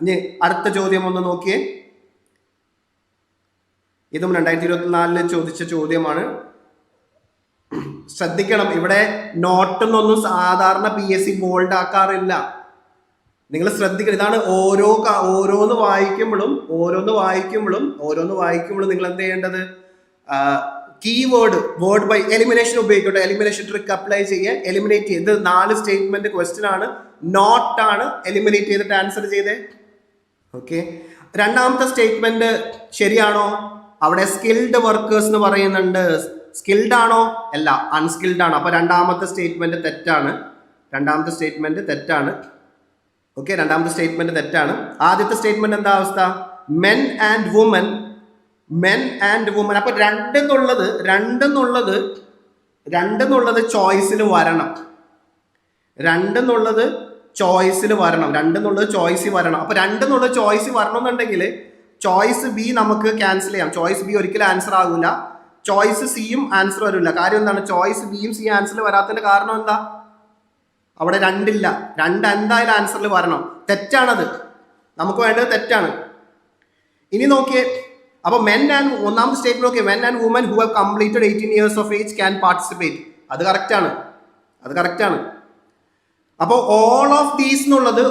ഇനി അടുത്ത ചോദ്യം ഒന്ന് നോക്കിയേ. ഇതും 2024 ചോദിച്ച ചോദ്യമാണ്. ശ്രദ്ധിക്കണം, ഇവിടെ നോട്ടെന്നൊന്നും സാധാരണ PSC ബോൾഡ് ആക്കാറില്ല. നിങ്ങൾ ശ്രദ്ധിക്കണം. ഇതാണ് ഓരോന്ന് വായിക്കുമ്പോഴും നിങ്ങൾ എന്ത് ചെയ്യേണ്ടത്? കീവേഡ് വേർഡ് ബൈ എലിമിനേഷൻ ഉപയോഗിക്കട്ടെ. എലിമിനേഷൻ ട്രിക്ക് അപ്ലൈ ചെയ്യുക. എലിമിനേറ്റ് ചെയ്ത് 4 സ്റ്റേറ്റ്മെന്റ് ക്വസ്റ്റ്യൻ ആണ്. നോട്ടാണ് എലിമിനേറ്റ് ചെയ്തിട്ട് ആൻസർ ചെയ്തേ. ഓക്കെ, രണ്ടാമത്തെ സ്റ്റേറ്റ്മെന്റ് ശരിയാണോ? അവിടെ സ്കിൽഡ് വർക്കേഴ്സ് എന്ന് പറയുന്നുണ്ട്. സ്കിൽഡ് ആണോ? അല്ല, അൺസ്കിൽഡ് ആണ്. അപ്പൊ രണ്ടാമത്തെ സ്റ്റേറ്റ്മെന്റ് തെറ്റാണ്. ഓക്കെ, രണ്ടാമത്തെ സ്റ്റേറ്റ്മെന്റ് തെറ്റാണ്. ആദ്യത്തെ സ്റ്റേറ്റ്മെന്റ് എന്താ അവസ്ഥ? Men and woman. അപ്പൊ രണ്ടെന്നുള്ളത് ചോയ്സിൽ വരണം. ചോയ്സിൽ വരണം. അപ്പൊ രണ്ടെന്നുള്ളത് ചോയ്സ് വരണം എന്നുണ്ടെങ്കിൽ ചോയ്സ് ബി നമുക്ക് ക്യാൻസൽ ചെയ്യാം. ചോയ്സ് ബി ഒരിക്കലും ആൻസർ ആകില്ല. ചോയ്സ് സിയും ആൻസർ വരില്ല. കാര്യം എന്താണ്? ചോയ്സ് ബിയും സിയും ആൻസർ വരാത്തതിന്റെ കാരണം എന്താ? അവിടെ രണ്ടില്ല. എന്തായാലും ആൻസറിൽ വരണം. തെറ്റാണത്. നമുക്ക് വേണ്ടത് തെറ്റാണ്. ഇനി നോക്കിയേ. അപ്പൊ ഒന്നാമത്തെ സ്റ്റേറ്റ്മെന്റ് നോക്കിയേ. Men and woman who have completed 18 years of age can participate. അത് കറക്റ്റ് ആണ്. അപ്പോൾ ഓൾ ഓഫ് ദീസ് എന്നുള്ളത്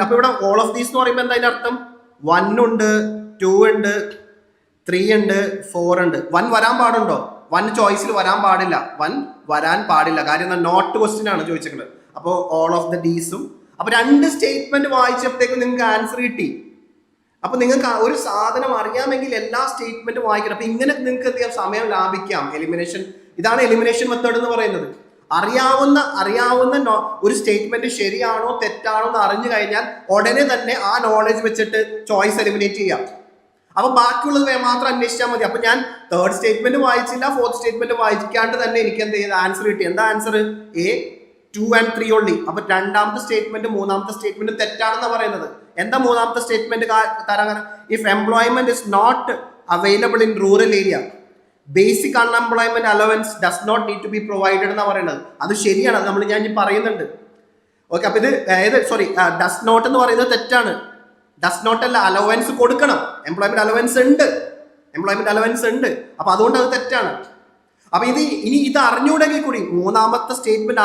അപ്പൊ ഇവിടെ ഓൾ ഓഫ് ദീസ് എന്ന് പറയുമ്പോൾ എന്താ അതിന്റെ അർത്ഥം? 1 ഉണ്ട്, 2 ഉണ്ട്, 3 ഉണ്ട്, 4 ഉണ്ട്. 1 വരാൻ പാടുണ്ടോ? 1 ചോയ്സിൽ വരാൻ പാടില്ല. കാര്യം എന്താ? നോട്ട് ക്വസ്റ്റ്യൻ ആണ് ചോദിച്ചിട്ടുള്ളത്. അപ്പോൾ ഓൾ ഓഫ് ദ ഡീസും. അപ്പൊ 2 സ്റ്റേറ്റ്മെന്റ് വായിച്ചപ്പോഴത്തേക്കും നിങ്ങൾക്ക് ആൻസർ കിട്ടി. അപ്പൊ നിങ്ങൾക്ക് ഒരു സാധനം അറിയാമെങ്കിൽ എല്ലാ സ്റ്റേറ്റ്മെന്റും വായിക്കണം. അപ്പൊ ഇങ്ങനെ നിങ്ങൾക്ക് എന്ത് ചെയ്യാം? സമയം ലാഭിക്കാം. ഇതാണ് എലിമിനേഷൻ മെത്തേഡ് എന്ന് പറയുന്നത്. അറിയാവുന്ന ഒരു സ്റ്റേറ്റ്മെന്റ് ശരിയാണോ തെറ്റാണോ എന്ന് അറിഞ്ഞു കഴിഞ്ഞാൽ ഉടനെ തന്നെ ആ നോളജ് വെച്ചിട്ട് ചോയ്സ് എലിമിനേറ്റ് ചെയ്യാം. അപ്പൊ ബാക്കിയുള്ളത് മാത്രം അന്വേഷിച്ചാൽ മതി. അപ്പൊ ഞാൻ 3rd സ്റ്റേറ്റ്മെന്റ് വായിച്ചില്ല, 4th സ്റ്റേറ്റ്മെന്റ് വായിക്കാണ്ട് തന്നെ എനിക്ക് എന്ത് ചെയ്ത് ആൻസർ കിട്ടി. എന്താ ആൻസർ? A, 2 and 3 only. അപ്പൊ രണ്ടാമത്തെ സ്റ്റേറ്റ്മെന്റ് മൂന്നാമത്തെ സ്റ്റേറ്റ്മെന്റ് തെറ്റാണെന്ന് പറയുന്നത്. എന്താ മൂന്നാമത്തെ സ്റ്റേറ്റ്മെന്റ് തരാൻ? If employment is not available in rural area, basic unemployment allowance does not need to be provided എന്ന് പറയുന്നത്. അത് ശരിയാണ്. അത് ഞാൻ പറയുന്നുണ്ട്. ഓക്കെ, അപ്പൊ ഇത് ഡസ് നോട്ട് എന്ന് പറയുന്നത് തെറ്റാണ്. ഡസ് നോട്ട് അല്ല, അലവൻസ് കൊടുക്കണം. എംപ്ലോയ്മെന്റ് അലവൻസ് ഉണ്ട്. അപ്പൊ അതുകൊണ്ട് അത് തെറ്റാണ്. അപ്പൊ ഇത് അറിഞ്ഞൂടെങ്കിൽ കൂടി മൂന്നാമത്തെ സ്റ്റേറ്റ്മെന്റ്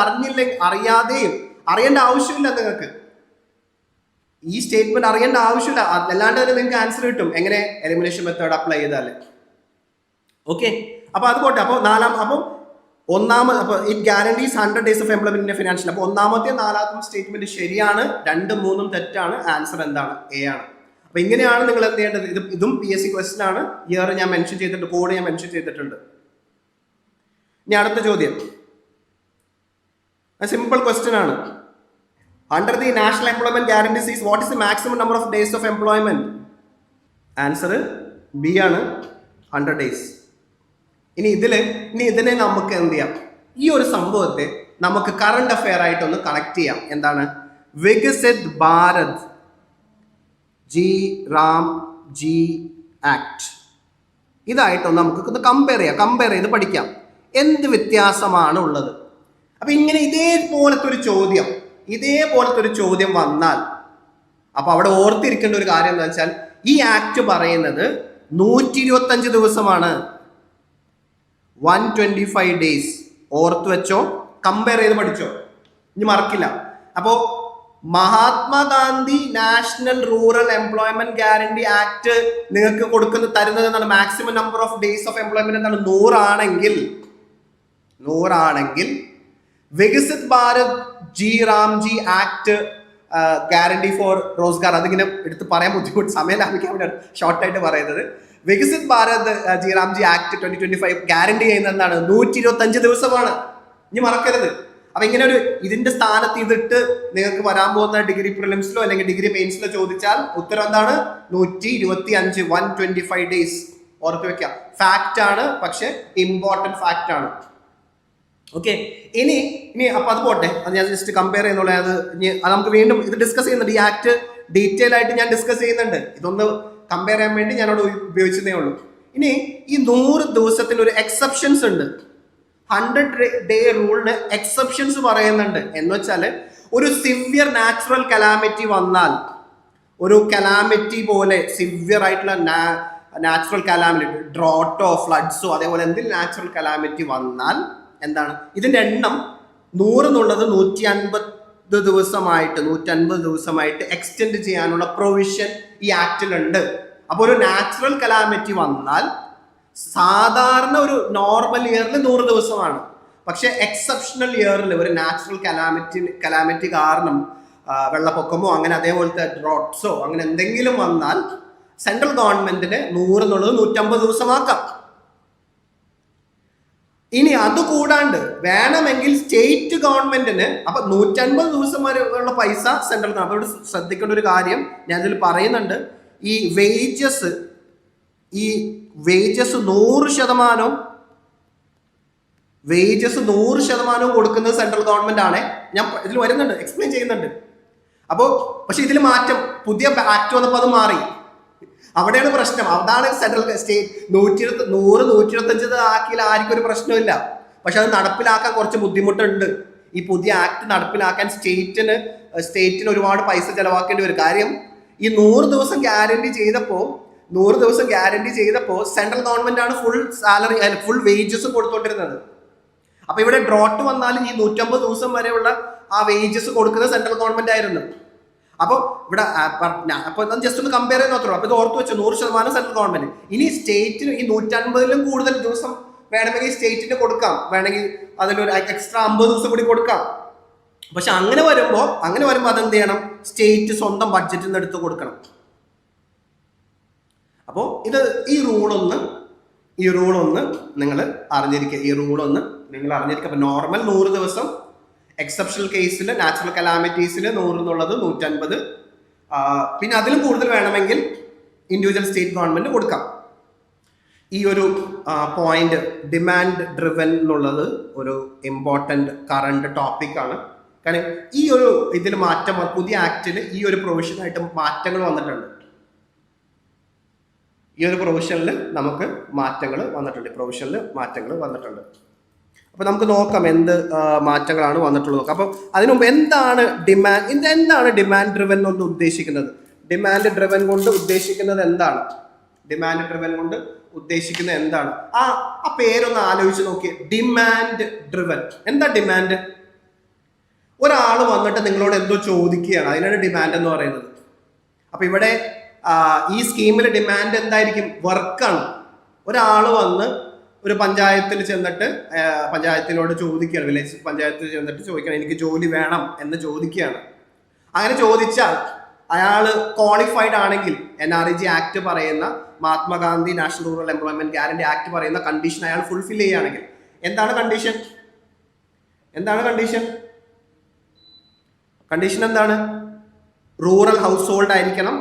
അറിയാതെയും അറിയേണ്ട ആവശ്യമില്ല. നിങ്ങൾക്ക് ഈ സ്റ്റേറ്റ്മെന്റ് അറിയേണ്ട ആവശ്യമില്ല. അല്ലാണ്ട് തന്നെ നിങ്ങൾക്ക് ആൻസർ കിട്ടും. എങ്ങനെ? എലിമിനേഷൻ മെത്തേഡ് അപ്ലൈ ചെയ്താൽ. ഓക്കെ, അപ്പൊ അതുപോട്ടെ. അപ്പൊ it guarantees 100 days of employment in a financial. അപ്പൊ ഒന്നാമത്തെ 4ാമത്തെ സ്റ്റേറ്റ്മെന്റ് ശരിയാണ്. 2, 3 തെറ്റാണ്. ആൻസർ എന്താണ്? A ആണ്. അപ്പൊ ഇങ്ങനെയാണ് നിങ്ങൾ എന്ത് ചെയ്യേണ്ടത്. ഇതും PSC ക്വസ്റ്റ്യൻ ആണ്. ഇയർ ഞാൻ മെൻഷൻ ചെയ്തിട്ടുണ്ട്, കോഡ് ഞാൻ മെൻഷൻ ചെയ്തിട്ടുണ്ട്. ഇനി അടുത്ത ചോദ്യം സിമ്പിൾ ക്വസ്റ്റ്യൻ ആണ്. Under the national employment guarantee says what is the maximum number of days of employment? Answer B ആണ്, 100 days. ഇനി ഇതിനെ നമുക്ക് എന്ത് ചെയ്യാം? ഈ ഒരു സംഭവത്തെ നമുക്ക് കറണ്ട് അഫെയർ ആയിട്ടൊന്ന് കണക്ട് ചെയ്യാം. എന്താണ്? വികസിത് ഭാരത് രാംജി ആക്ട്. ഇതായിട്ടൊന്ന് നമുക്ക് കമ്പയർ ചെയ്ത് പഠിക്കാം. എന്ത് വ്യത്യാസമാണ് ഉള്ളത്? അപ്പൊ ഇങ്ങനെ ഇതേപോലത്തെ ഒരു ചോദ്യം വന്നാൽ അപ്പൊ അവിടെ ഓർത്തിരിക്കേണ്ട ഒരു കാര്യം എന്താ വെച്ചാൽ, ഈ ആക്ട് പറയുന്നത് 125 ദിവസമാണ്. 125 days. ഓർത്ത് വെച്ചോ, കമ്പയർ ചെയ്ത് പഠിച്ചോ, ഇനി മറക്കില്ല. അപ്പോ Mahatma Gandhi national rural employment guarantee act നിങ്ങൾക്ക് തരുന്നത് എന്താണ്? Maximum number of days of employment എന്താണ്? 100 ആണെങ്കിൽ Viksit Bharat Ramji act guarantee four Rozgar, അതിങ്ങനെ എടുത്ത് പറയാൻ ബുദ്ധിമുട്ട്, സമയം ലാഭിക്കാൻ വേണ്ടിയാണ് ഷോർട്ടായിട്ട് പറയുന്നത്. വികസിത് ഭാരത് രാംജി ആക്ട് 2025 ഗ്യാരണ്ടി ചെയ്യുന്നത് എന്താണ്? 125 ദിവസമാണ്. ഇനി മറക്കരുത്. അപ്പൊ ഇങ്ങനെ ഇതിന്റെ സ്ഥാനത്ത് ഇതിട്ട് നിങ്ങൾക്ക് വരാൻ പോകുന്ന ഡിഗ്രി പ്രിലിംസിലോ അല്ലെങ്കിൽ ഡിഗ്രി മെയിൻസിലോ ചോദിച്ചാൽ ഉത്തരം എന്താണ്? 125, 125 days. ഓർത്ത് വെക്കാം. ഫാക്റ്റ് ആണ്, പക്ഷെ ഇമ്പോർട്ടന്റ് ഫാക്റ്റ് ആണ്. ഓക്കെ, ഇനി അപ്പൊ അത് പോട്ടെ. അത് ഞാൻ ജസ്റ്റ് കമ്പയർ ചെയ്യുന്നുള്ള അത് നമുക്ക് വീണ്ടും ഇത് ഡിസ്കസ് ചെയ്യുന്നുണ്ട്. ഈ ആക്ട് ഡീറ്റെയിൽ ആയിട്ട് ഞാൻ ഡിസ്കസ് ചെയ്യുന്നുണ്ട്. ഇതൊന്ന് കമ്പയർ ചെയ്യാൻ വേണ്ടി ഞാനോട് ഉപയോഗിച്ചതേ ഉള്ളൂ. ഇനി ഈ 100 ദിവസത്തിന് ഒരു എക്സെപ്ഷൻസ് ഉണ്ട്. 100 day റൂളിന് എക്സെപ്ഷൻസ് പറയുന്നുണ്ട്. എന്ന് വെച്ചാൽ ഒരു സിവിയർ നാച്ചുറൽ കലാമിറ്റി വന്നാൽ, ഒരു കലാമിറ്റി പോലെ സിവിയർ ആയിട്ടുള്ള നാച്ചുറൽ കലാമിറ്റി, ഡ്രോട്ടോ ഫ്ലഡ്സോ അതേപോലെ എന്തെങ്കിലും നാച്ചുറൽ കലാമിറ്റി വന്നാൽ എന്താണ് ഇതിന്റെ എണ്ണം 100 എന്നുള്ളത് 150 ദിവസമായിട്ട് എക്സ്റ്റെൻഡ് ചെയ്യാനുള്ള പ്രൊവിഷൻ ഈ ആക്ടിലുണ്ട്. അപ്പോൾ ഒരു നാച്ചുറൽ കലാമിറ്റി വന്നാൽ സാധാരണ ഒരു നോർമൽ ഇയറിൽ 100 ദിവസമാണ്. പക്ഷെ എക്സെപ്ഷണൽ ഇയറിൽ ഒരു നാച്ചുറൽ കലാമിറ്റി കാരണം വെള്ളപ്പൊക്കമോ അങ്ങനെ അതേപോലത്തെ ഡ്രോട്ട്സോ അങ്ങനെ എന്തെങ്കിലും വന്നാൽ സെൻട്രൽ ഗവൺമെന്റിന് 100 എന്നുള്ളത് 150 ദിവസമാക്കാം. ഇനി അതുകൂടാണ്ട് വേണമെങ്കിൽ സ്റ്റേറ്റ് ഗവൺമെന്റിന് അപ്പൊ 150 ദിവസം വരെ ഉള്ള പൈസ സെൻട്രൽ ഗവൺമെന്റ്. അവിടെ ശ്രദ്ധിക്കേണ്ട ഒരു കാര്യം ഞാൻ ഇതിൽ പറയുന്നുണ്ട്, ഈ വേജസ് 100% കൊടുക്കുന്നത് സെൻട്രൽ ഗവൺമെന്റ് ആണ്. ഞാൻ ഇതിൽ വരുന്നുണ്ട്, എക്സ്പ്ലെയിൻ ചെയ്യുന്നുണ്ട്. അപ്പോൾ പക്ഷെ ഇതിൽ മാറ്റം, പുതിയ ആക്ട് വന്നപ്പോൾ അത് മാറി. അവിടെയാണ് പ്രശ്നം. അതാണ് സെൻട്രൽ സ്റ്റേറ്റ് 125 ആക്കിയാൽ ആർക്കും ഒരു പ്രശ്നമില്ല. പക്ഷെ അത് നടപ്പിലാക്കാൻ കുറച്ച് ബുദ്ധിമുട്ടുണ്ട്. ഈ പുതിയ ആക്ട് നടപ്പിലാക്കാൻ സ്റ്റേറ്റിന് ഒരുപാട് പൈസ ചെലവാക്കേണ്ടി വരും. കാര്യം ഈ 100 ദിവസം ഗ്യാരണ്ടി ചെയ്തപ്പോൾ സെൻട്രൽ ഗവൺമെന്റ് ആണ് ഫുൾ സാലറി ഫുൾ വേജസ് കൊടുത്തോണ്ടിരുന്നത്. അപ്പൊ ഇവിടെ ഡ്രോട്ട് വന്നാലും ഈ 150 ദിവസം വരെയുള്ള ആ വേജസ് കൊടുക്കുന്നത് സെൻട്രൽ ഗവൺമെന്റ് ആയിരുന്നു. അപ്പോൾ ഇവിടെ അപ്പൊ ജസ്റ്റ് ഒന്ന് കമ്പയർ ചെയ്ത് നോക്കണം. അപ്പൊ ഇത് ഓർത്ത് വെച്ചു, 100% സെൻട്രൽ ഗവൺമെന്റ്. ഇനി സ്റ്റേറ്റിന് ഈ 150-ലും കൂടുതൽ ദിവസം വേണമെങ്കിൽ സ്റ്റേറ്റിന് കൊടുക്കാം, വേണമെങ്കിൽ അതിലൊരു എക്സ്ട്രാ 50 ദിവസം കൂടി കൊടുക്കാം. പക്ഷെ അങ്ങനെ വരുമ്പോൾ അതെന്ത് ചെയ്യണം, സ്റ്റേറ്റ് സ്വന്തം ബഡ്ജറ്റിൽ നിന്ന് എടുത്ത് കൊടുക്കണം. അപ്പോൾ ഈ റൂളൊന്ന് നിങ്ങൾ അറിഞ്ഞിരിക്കുക. അപ്പൊ നോർമൽ 100 ദിവസം, എക്സെപ്ഷണൽ കേസിൽ നാച്ചുറൽ കലാമിറ്റീസിൽ 100 എന്നുള്ളത് 150, പിന്നെ അതിലും കൂടുതൽ വേണമെങ്കിൽ ഇൻഡിവിജ്വൽ സ്റ്റേറ്റ് ഗവൺമെന്റ് കൊടുക്കാം. ഈ ഒരു പോയിന്റ് ഡിമാൻഡ് ഡ്രിവൻ എന്നുള്ളത് ഒരു ഇമ്പോർട്ടന്റ് കറണ്ട് ടോപ്പിക്കാണ്. കാരണം ഈ ഒരു ഇതിൽ മാറ്റം, പുതിയ ആക്ടിൽ ഈ ഒരു പ്രൊവിഷനായിട്ട് മാറ്റങ്ങൾ വന്നിട്ടുണ്ട്. ഈ ഒരു പ്രൊവിഷനിൽ നമുക്ക് മാറ്റങ്ങൾ വന്നിട്ടുണ്ട്. അപ്പൊ നമുക്ക് നോക്കാം എന്ത് മാറ്റങ്ങളാണ് വന്നിട്ടുള്ളത് നോക്കാം. അപ്പൊ അതിനു മുമ്പ് എന്താണ് ഡിമാൻഡ് ഡ്രിവൻ കൊണ്ട് ഉദ്ദേശിക്കുന്നത്? ഡിമാൻഡ് ഡ്രിവൻ കൊണ്ട് ഉദ്ദേശിക്കുന്നത് എന്താണ്? ആ പേരൊന്ന് ആലോചിച്ച് നോക്കിയേ. ഡിമാൻഡ് ഡ്രിവൻ എന്താ? ഡിമാൻഡ്, ഒരാൾ വന്നിട്ട് നിങ്ങളോട് എന്തോ ചോദിക്കുകയാണ്, അതിനാണ് ഡിമാൻഡ് എന്ന് പറയുന്നത്. അപ്പൊ ഇവിടെ ഈ സ്കീമിൽ ഡിമാൻഡ് എന്തായിരിക്കും? വർക്കാണ്. ഒരാൾ വന്ന് ഒരു പഞ്ചായത്തിൽ ചെന്നിട്ട് പഞ്ചായത്തിനോട് ചോദിക്കുകയാണ്, വില്ലേജ് പഞ്ചായത്തിൽ ചെന്നിട്ട് ചോദിക്കണം, എനിക്ക് ജോലി വേണം എന്ന് ചോദിക്കുകയാണ്. അങ്ങനെ ചോദിച്ചാൽ അയാൾ ക്വാളിഫൈഡ് ആണെങ്കിൽ NREG ആക്ട് പറയുന്ന, Mahatma Gandhi national rural employment guarantee act പറയുന്ന കണ്ടീഷൻ അയാൾ ഫുൾഫിൽ ചെയ്യുകയാണെങ്കിൽ, എന്താണ് കണ്ടീഷൻ? എന്താണ്? റൂറൽ ഹൗസ് ഹോൾഡ് ആയിരിക്കണം.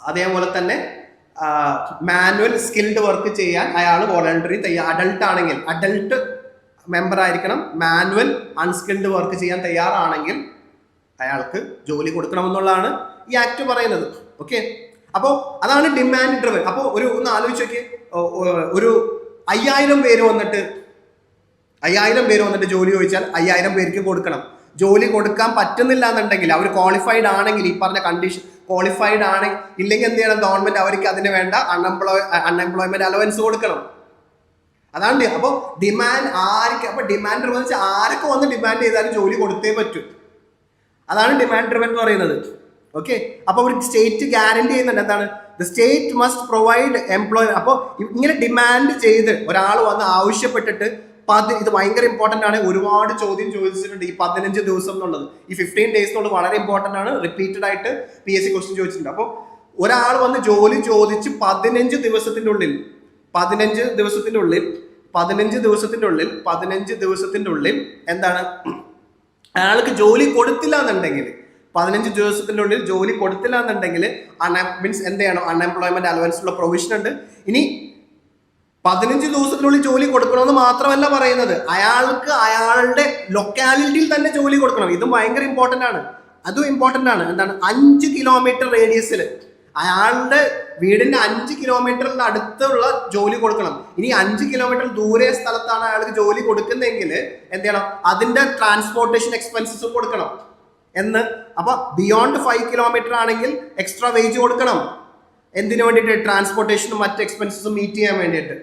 അതേപോലെ തന്നെ മാനുവൽ സ്കിൽഡ് വർക്ക് ചെയ്യാൻ അയാൾ വോളണ്ടറി അഡൾട്ട് മെമ്പർ ആയിരിക്കണം. മാനുവൽ അൺസ്കിൽഡ് വർക്ക് ചെയ്യാൻ തയ്യാറാണെങ്കിൽ അയാൾക്ക് ജോലി കൊടുക്കണമെന്നുള്ളതാണ് ഈ ആക്ട് പറയുന്നത്. ഓക്കെ, അപ്പോൾ അതാണ് ഡിമാൻഡ് ഡ്രിവൻ. അപ്പോൾ ഒന്ന് ആലോചിച്ച് നോക്കിയേ, ഒരു 5000 പേര് വന്നിട്ട് ജോലി ചോദിച്ചാൽ 5000 പേർക്ക് കൊടുക്കണം. ജോലി കൊടുക്കാൻ പറ്റുന്നില്ല എന്നുണ്ടെങ്കിൽ, അവർ ക്വാളിഫൈഡ് ആണെങ്കിൽ, ഈ പറഞ്ഞ കണ്ടീഷൻ ക്വാളിഫൈഡ് ആണെങ്കിൽ, ഇല്ലെങ്കിൽ എന്ത് ചെയ്യണം? ഗവൺമെന്റ് അവർക്ക് അതിന് വേണ്ട അൺഎംപ്ലോയ്മെന്റ് അലവൻസ് കൊടുക്കണം. അതാണ്. അപ്പോൾ ഡിമാൻഡ് ഡ്രിവൻ വെച്ചാൽ ആരൊക്കെ വന്ന് ഡിമാൻഡ് ചെയ്താലും ജോലി കൊടുത്തേ പറ്റൂ. അതാണ് ഡിമാൻഡ് ഡ്രിവൻ എന്ന് പറയുന്നത്. ഓക്കെ, അപ്പൊ ഒരു സ്റ്റേറ്റ് ഗ്യാരണ്ടി ചെയ്യുന്നുണ്ട്. എന്താണ്? The state must provide employment. അപ്പോൾ ഇങ്ങനെ ഡിമാൻഡ് ചെയ്ത് ഒരാൾ വന്ന് ആവശ്യപ്പെട്ടിട്ട് ഇത് ഭയങ്കര ഇമ്പോർട്ടന്റ് ആണ്. ഒരുപാട് ചോദ്യം ചോദിച്ചിട്ടുണ്ട് ഈ 15 ദിവസം എന്നുള്ളത്. ഈ 15 days എന്നുള്ളത് വളരെ ഇമ്പോർട്ടന്റ് ആണ്. റിപ്പീറ്റഡ് ആയിട്ട് PSC ക്വസ്റ്റ്യൻ ചോദിച്ചിട്ടുണ്ട്. അപ്പോൾ ഒരാൾ വന്ന് ജോലി ചോദിച്ച് 15 ദിവസത്തിന്റെ ഉള്ളിൽ എന്താണ്, അയാൾക്ക് ജോലി കൊടുത്തില്ല എന്നുണ്ടെങ്കിൽ, 15 ദിവസത്തിന്റെ ഉള്ളിൽ ജോലി കൊടുത്തില്ല എന്നുണ്ടെങ്കിൽ മീൻസ് എന്ത് ചെയ്യണം? അൺഎംപ്ലോയ്മെന്റ് അലവൻസിലുള്ള പ്രൊവിഷൻ ഉണ്ട്. ഇനി 15 ദിവസത്തിനുള്ളിൽ ജോലി കൊടുക്കണമെന്ന് മാത്രമല്ല പറയുന്നത്, അയാൾക്ക് അയാളുടെ ലൊക്കാലിറ്റിയിൽ തന്നെ ജോലി കൊടുക്കണം. ഇതും ഭയങ്കര ഇമ്പോർട്ടന്റ് ആണ്. എന്താണ്? 5 കിലോമീറ്റർ റേഡിയസിൽ അയാളുടെ വീടിന്റെ 5 കിലോമീറ്ററിന്റെ അടുത്തുള്ള ജോലി കൊടുക്കണം. ഇനി 5 കിലോമീറ്റർ ദൂരെ സ്ഥലത്താണ് അയാൾക്ക് ജോലി കൊടുക്കുന്നതെങ്കിൽ എന്ത് ചെയ്യണം? അതിന്റെ ട്രാൻസ്പോർട്ടേഷൻ എക്സ്പെൻസസും കൊടുക്കണം എന്ന്. അപ്പൊ ബിയോണ്ട് 5 കിലോമീറ്റർ ആണെങ്കിൽ എക്സ്ട്രാ വേജ് കൊടുക്കണം. എന്തിനു വേണ്ടിയിട്ട്? ട്രാൻസ്പോർട്ടേഷനും മറ്റ് എക്സ്പെൻസസും മീറ്റ് ചെയ്യാൻ വേണ്ടിയിട്ട്.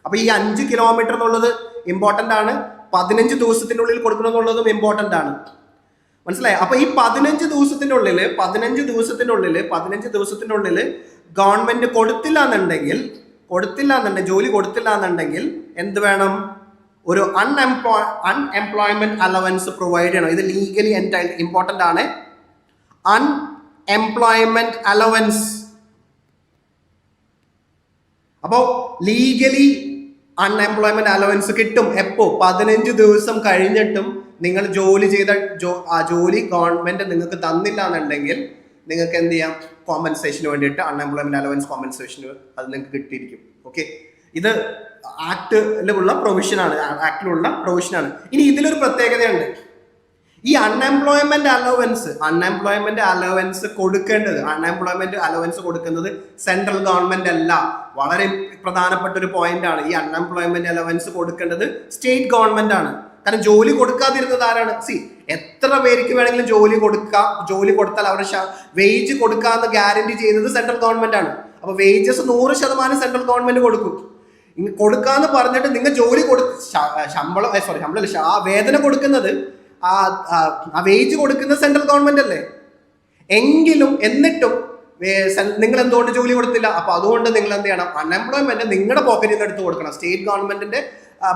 അപ്പൊ ഈ 5 കിലോമീറ്റർ എന്നുള്ളത് ഇമ്പോർട്ടന്റ് ആണ്. 15 ദിവസത്തിനുള്ളിൽ കൊടുക്കണം എന്നുള്ളതും ഇമ്പോർട്ടന്റ് ആണ്. മനസ്സിലായി? അപ്പൊ ഈ 15 ദിവസത്തിനുള്ളിൽ ഗവൺമെന്റ് കൊടുത്തില്ല എന്നുണ്ടെങ്കിൽ ജോലി കൊടുത്തില്ല എന്നുണ്ടെങ്കിൽ എന്ത് വേണം? ഒരു അൺഎംപ്ലോയ്മെന്റ് അലവൻസ് പ്രൊവൈഡ് ചെയ്യണം. ഇത് ലീഗലി ഇമ്പോർട്ടന്റ് ആണ്. Unemployment allowance. അപ്പോ ലീഗലി അൺഎംപ്ലോയ്മെന്റ് അലവൻസ് കിട്ടും. എപ്പോ? 15 ദിവസം കഴിഞ്ഞിട്ടും നിങ്ങൾ ജോലി ചെയ്ത ജോലി ഗവൺമെന്റ് നിങ്ങൾക്ക് തന്നില്ല എന്നുണ്ടെങ്കിൽ നിങ്ങൾക്ക് എന്ത് ചെയ്യാം? കോമ്പൻസേഷന് വേണ്ടിയിട്ട് അൺഎംപ്ലോയ്മെന്റ് അലവൻസ് കോമ്പൻസേഷന് അത് നിങ്ങൾക്ക് കിട്ടിയിരിക്കും. ഓക്കെ, ഇത് ആക്ടിലുള്ള പ്രൊവിഷനാണ്. ഇനി ഇതിലൊരു പ്രത്യേകതയുണ്ട്. ഈ അൺഎംപ്ലോയ്മെന്റ് അലവൻസ് കൊടുക്കുന്നത് സെൻട്രൽ ഗവൺമെന്റ് അല്ല. വളരെ പ്രധാനപ്പെട്ട ഒരു പോയിന്റ് ആണ്. ഈ അൺഎംപ്ലോയ്മെന്റ് അലവൻസ് കൊടുക്കേണ്ടത് സ്റ്റേറ്റ് ഗവൺമെന്റ് ആണ്. കാരണം ജോലി കൊടുക്കാതിരുന്നത് ആരാണ്? എത്ര പേർക്ക് വേണമെങ്കിലും ജോലി കൊടുത്താൽ അവരുടെ വേജ് കൊടുക്കാന്ന് ഗ്യാരണ്ടി ചെയ്യുന്നത് സെൻട്രൽ ഗവൺമെന്റ് ആണ്. അപ്പൊ വേജസ് 100% സെൻട്രൽ ഗവൺമെന്റ് കൊടുക്കും. കൊടുക്കാന്ന് പറഞ്ഞിട്ട് നിങ്ങൾ ജോലി ആ വേതനം കൊടുക്കുന്നത് ആ വേജ് കൊടുക്കുന്നത് സെൻട്രൽ ഗവൺമെന്റ് അല്ലേ? എന്നിട്ടും നിങ്ങൾ എന്തുകൊണ്ട് ജോലി കൊടുത്തില്ല? അപ്പൊ അതുകൊണ്ട് നിങ്ങൾ എന്ത് ചെയ്യണം? അൺഎംപ്ലോയ്മെന്റ് നിങ്ങളുടെ പോക്കറ്റിൽ നിന്ന് എടുത്ത് കൊടുക്കണം. സ്റ്റേറ്റ് ഗവൺമെന്റിന്റെ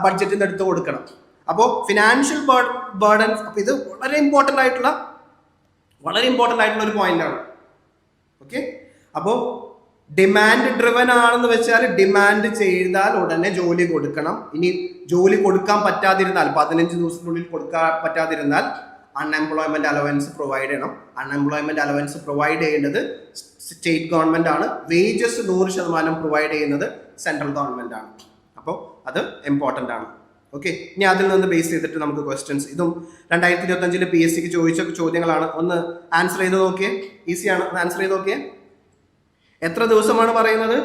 ബഡ്ജറ്റിൽ നിന്ന് എടുത്ത് കൊടുക്കണം. അപ്പോൾ ഫിനാൻഷ്യൽ ബർഡൻ. അപ്പൊ ഇത് വളരെ ഇമ്പോർട്ടന്റ് ആയിട്ടുള്ള ഒരു പോയിന്റ് ആണ്. ഓക്കെ, അപ്പോൾ ഡിമാൻഡ് ഡ്രിവൻ ആണെന്ന് വെച്ചാൽ ഡിമാൻഡ് ചെയ്താൽ ഉടനെ ജോലി കൊടുക്കണം. ഇനി ജോലി കൊടുക്കാൻ പറ്റാതിരുന്നാൽ 15 ദിവസത്തിനുള്ളിൽ കൊടുക്കാൻ പറ്റാതിരുന്നാൽ അൺഎംപ്ലോയ്മെന്റ് അലവൻസ് പ്രൊവൈഡ് ചെയ്യണം. അൺഎംപ്ലോയ്മെന്റ് അലവൻസ് പ്രൊവൈഡ് ചെയ്യേണ്ടത് സ്റ്റേറ്റ് ഗവൺമെന്റ് ആണ്. വേജസ് 100% പ്രൊവൈഡ് ചെയ്യുന്നത് സെൻട്രൽ ഗവൺമെന്റ് ആണ്. അപ്പോൾ അത് ഇമ്പോർട്ടന്റ് ആണ്. ഓക്കെ, ഇനി അതിൽ നിന്ന് ബേസ് ചെയ്തിട്ട് നമുക്ക് ക്വസ്റ്റ്യൻസ്, ഇതും 2025 PSCക്ക് ചോദിച്ച ചോദ്യങ്ങളാണ്. ഒന്ന് ആൻസർ ചെയ്ത് നോക്കിയേ. ഈസിയാണ്, ആൻസർ ചെയ്ത് നോക്കിയേ. എത്ര ദിവസമാണ് പറയുന്നത്?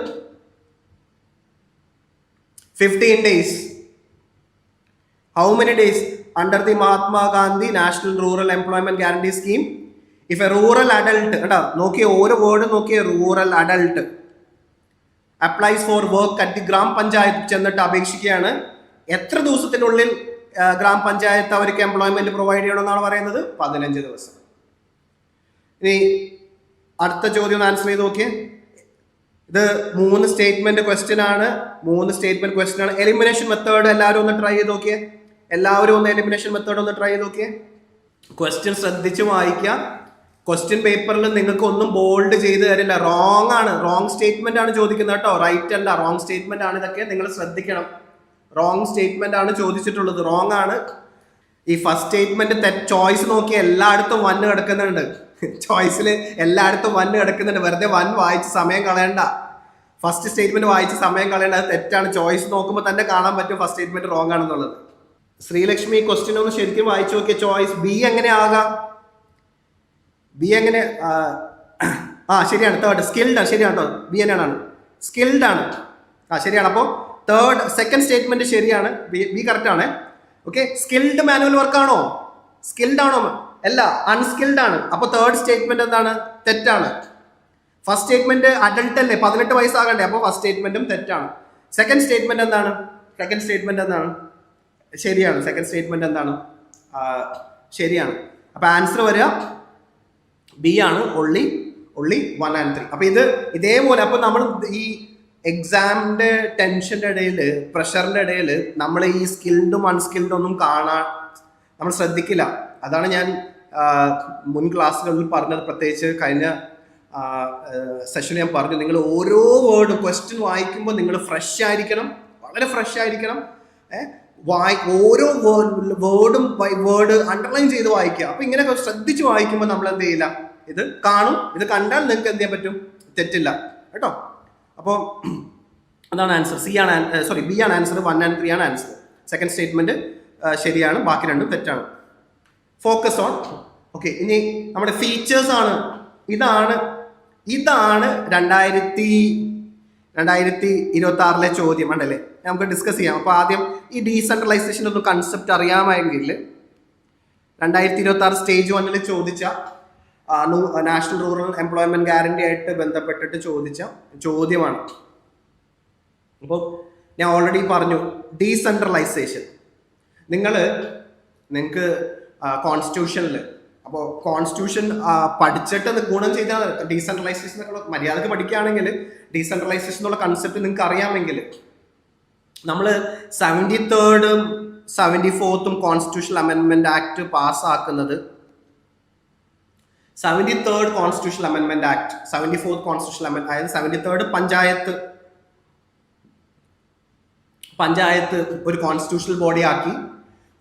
15 days. How many days under the Mahatma Gandhi National Rural Employment Guarantee Scheme? If a rural adult, കേട്ടോ നോക്കിയേ, ഓരോ വേർഡ് നോക്കിയേ. Rural adult applies four work at the ഗ്രാമപഞ്ചായത്ത് ചെന്നിട്ട് അപേക്ഷിക്കുകയാണ്. എത്ര ദിവസത്തിനുള്ളിൽ ഗ്രാമപഞ്ചായത്ത് അവർക്ക് എംപ്ലോയ്മെന്റ് പ്രൊവൈഡ് ചെയ്യണമെന്നാണ് പറയുന്നത്? 15 ദിവസം. ഇനി അടുത്ത ചോദ്യം ആൻസർ ചെയ്ത് നോക്കിയേ. ഇത് 3 സ്റ്റേറ്റ്മെന്റ് ക്വസ്റ്റ്യൻ ആണ്. എലിമിനേഷൻ മെത്തേഡ് എല്ലാവരും ഒന്ന് ട്രൈ ചെയ്ത് നോക്കിയേ. എലിമിനേഷൻ മെത്തേഡ് ഒന്ന് ട്രൈ ചെയ്ത് നോക്കിയേ. ക്വസ്റ്റ്യൻ ശ്രദ്ധിച്ച് വായിക്കുക. ക്വസ്റ്റ്യൻ പേപ്പറിൽ നിങ്ങൾക്ക് ഒന്നും ബോൾഡ് ചെയ്ത് തരില്ല. റോങ് സ്റ്റേറ്റ്മെന്റ് ആണ് ചോദിക്കുന്നത് കേട്ടോ. റൈറ്റ് അല്ല, റോങ് സ്റ്റേറ്റ്മെന്റ് ആണ്. ഇതൊക്കെ നിങ്ങൾ ശ്രദ്ധിക്കണം. റോങ് സ്റ്റേറ്റ്മെന്റ് ആണ് ചോദിച്ചിട്ടുള്ളത്. റോങ് ആണ്. ഈ ഫസ്റ്റ് സ്റ്റേറ്റ്മെന്റ് ചോയ്സ് നോക്കി എല്ലായിടത്തും 1 കിടക്കുന്നുണ്ട്. ചോയ്സിൽ എല്ലായിടത്തും 1 കിടക്കുന്നുണ്ട്. വെറുതെ 1 വായിച്ച് സമയം കളയണ്ട. ഫസ്റ്റ് സ്റ്റേറ്റ്മെന്റ് വായിച്ച് സമയം കളയണ്ട, അത് തെറ്റാണ്. ചോയ്സ് നോക്കുമ്പോൾ തന്നെ കാണാൻ പറ്റും ഫസ്റ്റ് സ്റ്റേറ്റ്മെന്റ് റോങ് ആണെന്നുള്ളത്. ശ്രീലക്ഷ്മി ക്വസ്റ്റ്യൻ ഒന്ന് ശരിക്കും വായിച്ചു നോക്കിയ. ചോയ്സ് ബി എങ്ങനെ ആകാം? ബി എങ്ങനെ? ശരിയാണ്. തേർഡ് സ്കിൽഡ് ആണ്. ശരിയാണ് കേട്ടോ, ബി തന്നെയാണ്. സ്കിൽഡ് ആണ്. ശരിയാണ്. അപ്പോൾ സെക്കൻഡ് സ്റ്റേറ്റ്മെന്റ് ശരിയാണ്. ബി കറക്റ്റ് ആണ്. ഓക്കെ, സ്കിൽഡ് മാനുവൽ വർക്ക് ആണോ? സ്കിൽഡ് ആണോ? അല്ല, അൺസ്കിൽഡ് ആണ്. അപ്പൊ തേർഡ് സ്റ്റേറ്റ്മെന്റ് എന്താണ്? തെറ്റാണ്. ഫസ്റ്റ് സ്റ്റേറ്റ്മെന്റ് അഡൾട്ട് അല്ലേ, 18 വയസ്സാകണ്ടേ? അപ്പൊ ഫസ്റ്റ് സ്റ്റേറ്റ്മെന്റും തെറ്റാണ്. സെക്കൻഡ് സ്റ്റേറ്റ്മെന്റ് എന്താണ്? ശരിയാണ്. സെക്കൻഡ് സ്റ്റേറ്റ്മെന്റ് എന്താണ്? ശരിയാണ്. അപ്പൊ ആൻസർ വരിക ബി ആണ്. only 1 and 3. അപ്പൊ ഇതേപോലെ അപ്പൊ നമ്മൾ ഈ എക്സാമിന്റെ ടെൻഷന്റെ ഇടയിൽ, പ്രഷറിന്റെ ഇടയിൽ നമ്മൾ ഈ സ്കിൽഡും അൺസ്കിൽഡും ഒന്നും കാണാൻ നമ്മൾ ശ്രദ്ധിക്കില്ല. അതാണ് ഞാൻ മുൻ ക്ലാസ്സുകളിൽ പറഞ്ഞത്. പ്രത്യേകിച്ച് കഴിഞ്ഞ സെഷനിൽ ഞാൻ പറഞ്ഞു, നിങ്ങൾ ഓരോ വേർഡും ക്വസ്റ്റ്യൻ വായിക്കുമ്പോൾ നിങ്ങൾ ഫ്രഷ് ആയിരിക്കണം, വളരെ ഫ്രഷ് ആയിരിക്കണം. ഓരോ വേർഡ് അണ്ടർലൈൻ ചെയ്ത് വായിക്കുക. അപ്പൊ ഇങ്ങനെ ശ്രദ്ധിച്ച് വായിക്കുമ്പോൾ നമ്മൾ എന്ത് ചെയ്യില്ല, ഇത് കാണും. ഇത് കണ്ടാൽ നിങ്ങൾക്ക് എന്ത് ചെയ്യാൻ പറ്റും? തെറ്റില്ല കേട്ടോ. അപ്പോൾ അതാണ് ആൻസർ. ബി ആണ് ആൻസർ. 1 and 3 ആണ് ആൻസർ. സെക്കൻഡ് സ്റ്റേറ്റ്മെന്റ് ശരിയാണ്, ബാക്കി രണ്ടും തെറ്റാണ്. Focus on. ഓക്കെ, ഇനി നമ്മുടെ ഫീച്ചേഴ്സ് ആണ്. ഇതാണ് ഇതാണ് 2026 ചോദ്യം ഉണ്ടല്ലേ, നമുക്ക് ഡിസ്കസ് ചെയ്യാം. അപ്പൊ ആദ്യം ഈ ഡീസെൻട്രലൈസേഷൻ ഒന്ന് കൺസെപ്റ്റ് അറിയാമെങ്കിൽ 2026 സ്റ്റേജ് 1 ചോദിച്ച നാഷണൽ റൂറൽ എംപ്ലോയ്മെന്റ് ഗ്യാരണ്ടി ആയിട്ട് ബന്ധപ്പെട്ടിട്ട് ചോദിച്ച ചോദ്യമാണ്. അപ്പോൾ ഞാൻ ഓൾറെഡി പറഞ്ഞു ഡീസെൻട്രലൈസേഷൻ. നിങ്ങൾക്ക് കോൺസ്റ്റിറ്റ്യൂഷനിൽ, അപ്പോൾ കോൺസ്റ്റിറ്റ്യൂഷൻ പഠിച്ചിട്ട് ഗുണം ചെയ്താൽ ഡീസെൻട്രലൈസേഷൻ മര്യാദക്ക് പഠിക്കുകയാണെങ്കിൽ ഡീസെൻട്രലൈസേഷൻ എന്നുള്ള കൺസെപ്റ്റ് നിങ്ങൾക്ക് അറിയാമെങ്കിൽ നമ്മൾ 73rd 74th കോൺസ്റ്റിറ്റ്യൂഷണൽ അമെൻമെന്റ് ആക്ട് പാസ്സാക്കുന്നത് 73rd കോൺസ്റ്റിറ്റ്യൂഷണൽ അമെൻമെന്റ് ആക്ട് 74th കോൺസ്റ്റിറ്റ്യൂഷണൽ അമെൻമെന്റ്, അതായത് 73rd പഞ്ചായത്ത് ഒരു കോൺസ്റ്റിറ്റ്യൂഷണൽ ബോഡി ആക്കി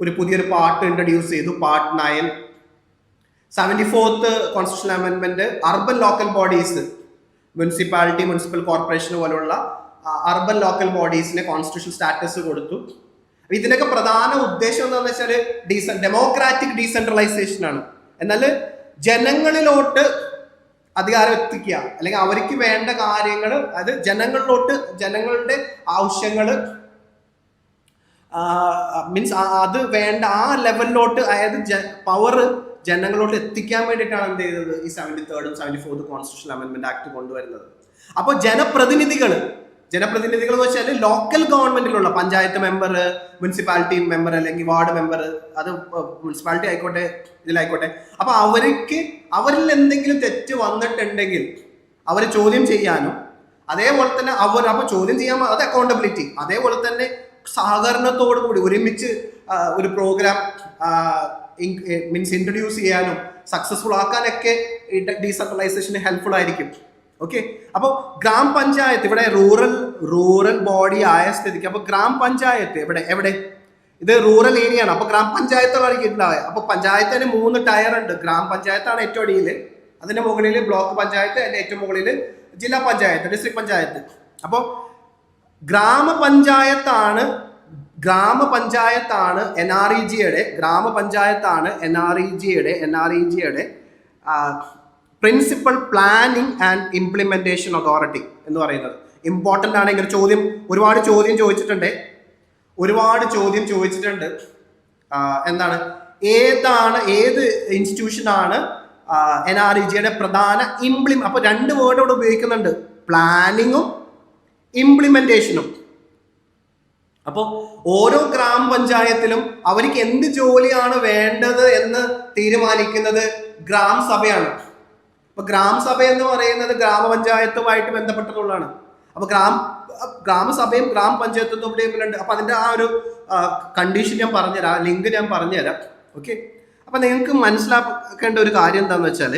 ഒരു പുതിയൊരു പാർട്ട് ഇൻട്രൊഡ്യൂസ് ചെയ്തു, പാർട്ട് 9. 74th കോൺസ്റ്റിറ്റ്യൂഷണൽ അമെൻമെന്റ് urban local bodies, municipality, municipal corporation പോലുള്ള അർബൻ ലോക്കൽ ബോഡീസിന് കോൺസ്റ്റിറ്റ്യൂഷണൽ സ്റ്റാറ്റസ് കൊടുത്തു. ഇതിനൊക്കെ പ്രധാന ഉദ്ദേശം എന്താണെന്ന് വെച്ചാൽ ഡെമോക്രാറ്റിക് ഡീസെൻട്രലൈസേഷൻ ആണ്. എന്നാൽ ജനങ്ങളിലോട്ട് അധികാരം എത്തിക്കുക, അല്ലെങ്കിൽ അവർക്ക് വേണ്ട കാര്യങ്ങൾ അത് ജനങ്ങളുടെ ആവശ്യങ്ങൾ മീൻസ് അത് വേണ്ട ആ ലെവലിലോട്ട്, അതായത് പവർ ജനങ്ങളോട്ട് എത്തിക്കാൻ വേണ്ടിയിട്ടാണ് എന്ത് ചെയ്തത് ഈ 73rd 74th കോൺസ്റ്റിറ്റ്യൂഷണൽ അമെൻമെന്റ് ആക്ട് കൊണ്ടുവരുന്നത്. അപ്പോൾ ജനപ്രതിനിധികൾ എന്ന് വെച്ചാൽ ലോക്കൽ ഗവൺമെന്റിലുള്ള പഞ്ചായത്ത് മെമ്പർ, മുനിസിപ്പാലിറ്റി മെമ്പർ അല്ലെങ്കിൽ വാർഡ് മെമ്പർ, അത് മുനിസിപ്പാലിറ്റി ആയിക്കോട്ടെ ഇതിലായിക്കോട്ടെ, അപ്പൊ അവരിൽ എന്തെങ്കിലും തെറ്റ് വന്നിട്ടുണ്ടെങ്കിൽ അവരെ ചോദ്യം ചെയ്യാനും, അതേപോലെ തന്നെ അപ്പൊ ചോദ്യം ചെയ്യാൻ അത് അക്കൗണ്ടബിലിറ്റി, അതേപോലെ തന്നെ സഹകരണത്തോടു കൂടി ഒരുമിച്ച് ഒരു പ്രോഗ്രാം മീൻസ് ഇൻട്രൊഡ്യൂസ് ചെയ്യാനും സക്സസ്ഫുൾ ആക്കാനൊക്കെ ഡീസെൻട്രലൈസേഷന് ഹെൽപ്ഫുൾ ആയിരിക്കും. ഓക്കെ, അപ്പോൾ ഗ്രാമപഞ്ചായത്ത് ഇവിടെ റൂറൽ ബോഡി ആയ സ്ഥിതിക്ക് അപ്പൊ ഗ്രാമപഞ്ചായത്ത് എവിടെ ഇത് റൂറൽ ഏരിയ ആണ്. അപ്പൊ ഗ്രാമപഞ്ചായത്തുകളായിരിക്കും ഉണ്ടാവുക. അപ്പൊ പഞ്ചായത്തിന് 3 ടയർ ഉണ്ട്. ഗ്രാമപഞ്ചായത്താണ് ഏറ്റവും അടിയിൽ, അതിന്റെ മുകളിൽ ബ്ലോക്ക് പഞ്ചായത്ത്, അതിന്റെ ഏറ്റവും മുകളിൽ ജില്ലാ പഞ്ചായത്ത്, ഡിസ്ട്രിക്ട് പഞ്ചായത്ത്. അപ്പോൾ ഗ്രാമപഞ്ചായത്താണ് NREGയുടെ principal planning and implementation authority എന്ന് പറയുന്നത്. ഇമ്പോർട്ടൻ്റ് ആണ്. ഇങ്ങനെ ഒരുപാട് ചോദ്യം ചോദിച്ചിട്ടുണ്ട്. എന്താണ് ഏത് ഇൻസ്റ്റിറ്റ്യൂഷനാണ് NREGയുടെ പ്രധാന അപ്പൊ 2 വേർഡ് ഇവിടെ ഉപയോഗിക്കുന്നുണ്ട്, പ്ലാനിങ്ങും ഇംപ്ലിമെന്റേഷനും. അപ്പോൾ ഓരോ ഗ്രാമപഞ്ചായത്തിലും അവർക്ക് എന്ത് ജോലിയാണ് വേണ്ടത് എന്ന് തീരുമാനിക്കുന്നത് ഗ്രാമസഭയാണ്. അപ്പൊ ഗ്രാമസഭ എന്ന് പറയുന്നത് ഗ്രാമപഞ്ചായത്തുമായിട്ട് ബന്ധപ്പെട്ടിട്ടുള്ളതാണ്. അപ്പൊ ഗ്രാമസഭയും ഗ്രാമപഞ്ചായത്തും തമ്മിലുണ്ട്. അപ്പൊ അതിന്റെ ആ ഒരു കണ്ടീഷൻ ഞാൻ പറഞ്ഞുതരാം, ലിങ്ക് ഞാൻ പറഞ്ഞുതരാം. ഓക്കെ, അപ്പൊ നിങ്ങൾക്ക് മനസ്സിലാക്കേണ്ട ഒരു കാര്യം എന്താണെന്ന് വെച്ചാൽ,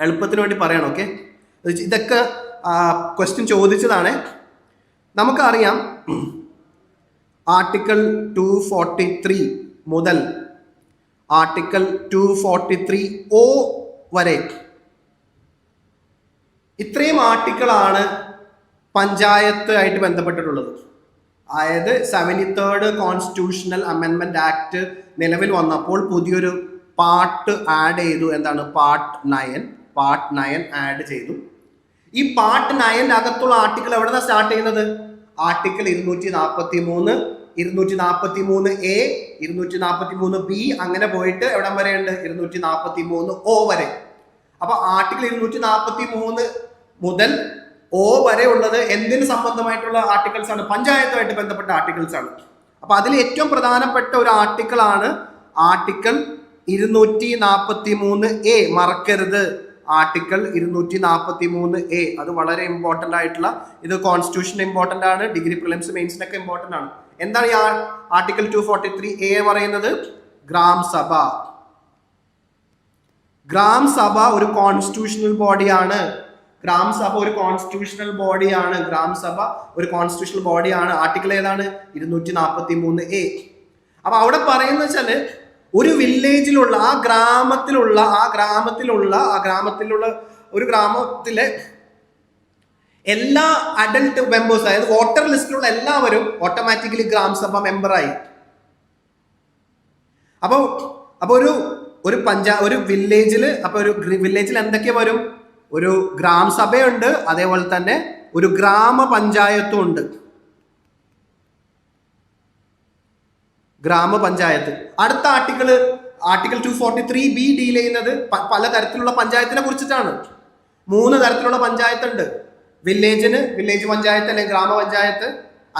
എളുപ്പത്തിന് വേണ്ടി പറയണം. ഓക്കെ, ഇതൊക്കെ ക്വസ്റ്റ്യൻ ചോദിച്ചതാണ്. നമുക്കറിയാം ആർട്ടിക്കിൾ 243 മുതൽ ആർട്ടിക്കിൾ 243O വരെ ഇത്രയും ആർട്ടിക്കിളാണ് പഞ്ചായത്ത് ആയിട്ട് ബന്ധപ്പെട്ടിട്ടുള്ളത്. അതായത് 73rd കോൺസ്റ്റിറ്റ്യൂഷണൽ അമെൻമെന്റ് ആക്ട് നിലവിൽ വന്നപ്പോൾ പുതിയൊരു പാർട്ട് ആഡ് ചെയ്തു. എന്താണ്? പാർട്ട് 9 ആഡ് ചെയ്തു. ഈ പാർട്ട് 9 അകത്തുള്ള ആർട്ടിക്കിൾ എവിടെയാണ് സ്റ്റാർട്ട് ചെയ്യുന്നത്? ആർട്ടിക്കിൾ 243, 243A, 243B അങ്ങനെ പോയിട്ട് എവിടം വരെ ഉണ്ട്? 243O വരെ. അപ്പൊ ആർട്ടിക്കിൾ 243 മുതൽ O വരെ ഉള്ളത് എന്തിന് സംബന്ധമായിട്ടുള്ള ആർട്ടിക്കിൾസ് ആണ്? പഞ്ചായത്തുമായിട്ട് ബന്ധപ്പെട്ട ആർട്ടിക്കിൾസ് ആണ്. അപ്പൊ അതിൽ ഏറ്റവും പ്രധാനപ്പെട്ട ഒരു ആർട്ടിക്കിൾ ആണ് ആർട്ടിക്കിൾ 243A. മറക്കരുത്, ആർട്ടിക്കിൾ 243A. അത് വളരെ ഇമ്പോർട്ടന്റ് ആയിട്ടുള്ള, ഇത് കോൺസ്റ്റിറ്റ്യൂഷൻ ഇമ്പോർട്ടന്റ് ആണ്, ഡിഗ്രി പ്രിലിംസ് മെയിൻസിനൊക്കെ ഇമ്പോർട്ടന്റ് ആണ്. എന്താണ് ഈ ആർട്ടിക്കിൾ 243A പറയുന്നത്? ഗ്രാമസഭ ഒരു കോൺസ്റ്റിറ്റ്യൂഷണൽ ബോഡിയാണ്. ഗ്രാമസഭ ഒരു കോൺസ്റ്റിറ്റ്യൂഷണൽ ബോഡിയാണ്. ആർട്ടിക്കിൾ ഏതാണ്? 243A. അപ്പൊ അവിടെ പറയുന്നത് വെച്ചാല് ഒരു വില്ലേജിലുള്ള ആ ഗ്രാമത്തിലുള്ള ഒരു ഗ്രാമത്തിലെ എല്ലാ അഡൽട്ട് മെമ്പേഴ്സ്, അതായത് വോട്ടർ ലിസ്റ്റിലുള്ള എല്ലാവരും ഓട്ടോമാറ്റിക്കലി ഗ്രാമസഭ മെമ്പറായി. അപ്പോൾ ഒരു വില്ലേജിൽ എന്തൊക്കെ വരും? ഒരു ഗ്രാമസഭയുണ്ട്, അതേപോലെ തന്നെ ഒരു ഗ്രാമപഞ്ചായത്തും ഉണ്ട്. ഗ്രാമപഞ്ചായത്ത്. അടുത്ത ആർട്ടിക്കിൾ 243B ഡീൽ ചെയ്യുന്നത് പലതരത്തിലുള്ള പഞ്ചായത്തിനെ കുറിച്ചിട്ടാണ്. 3 തരത്തിലുള്ള പഞ്ചായത്ത് ഉണ്ട്. വില്ലേജ് പഞ്ചായത്ത് അല്ലെങ്കിൽ ഗ്രാമപഞ്ചായത്ത്,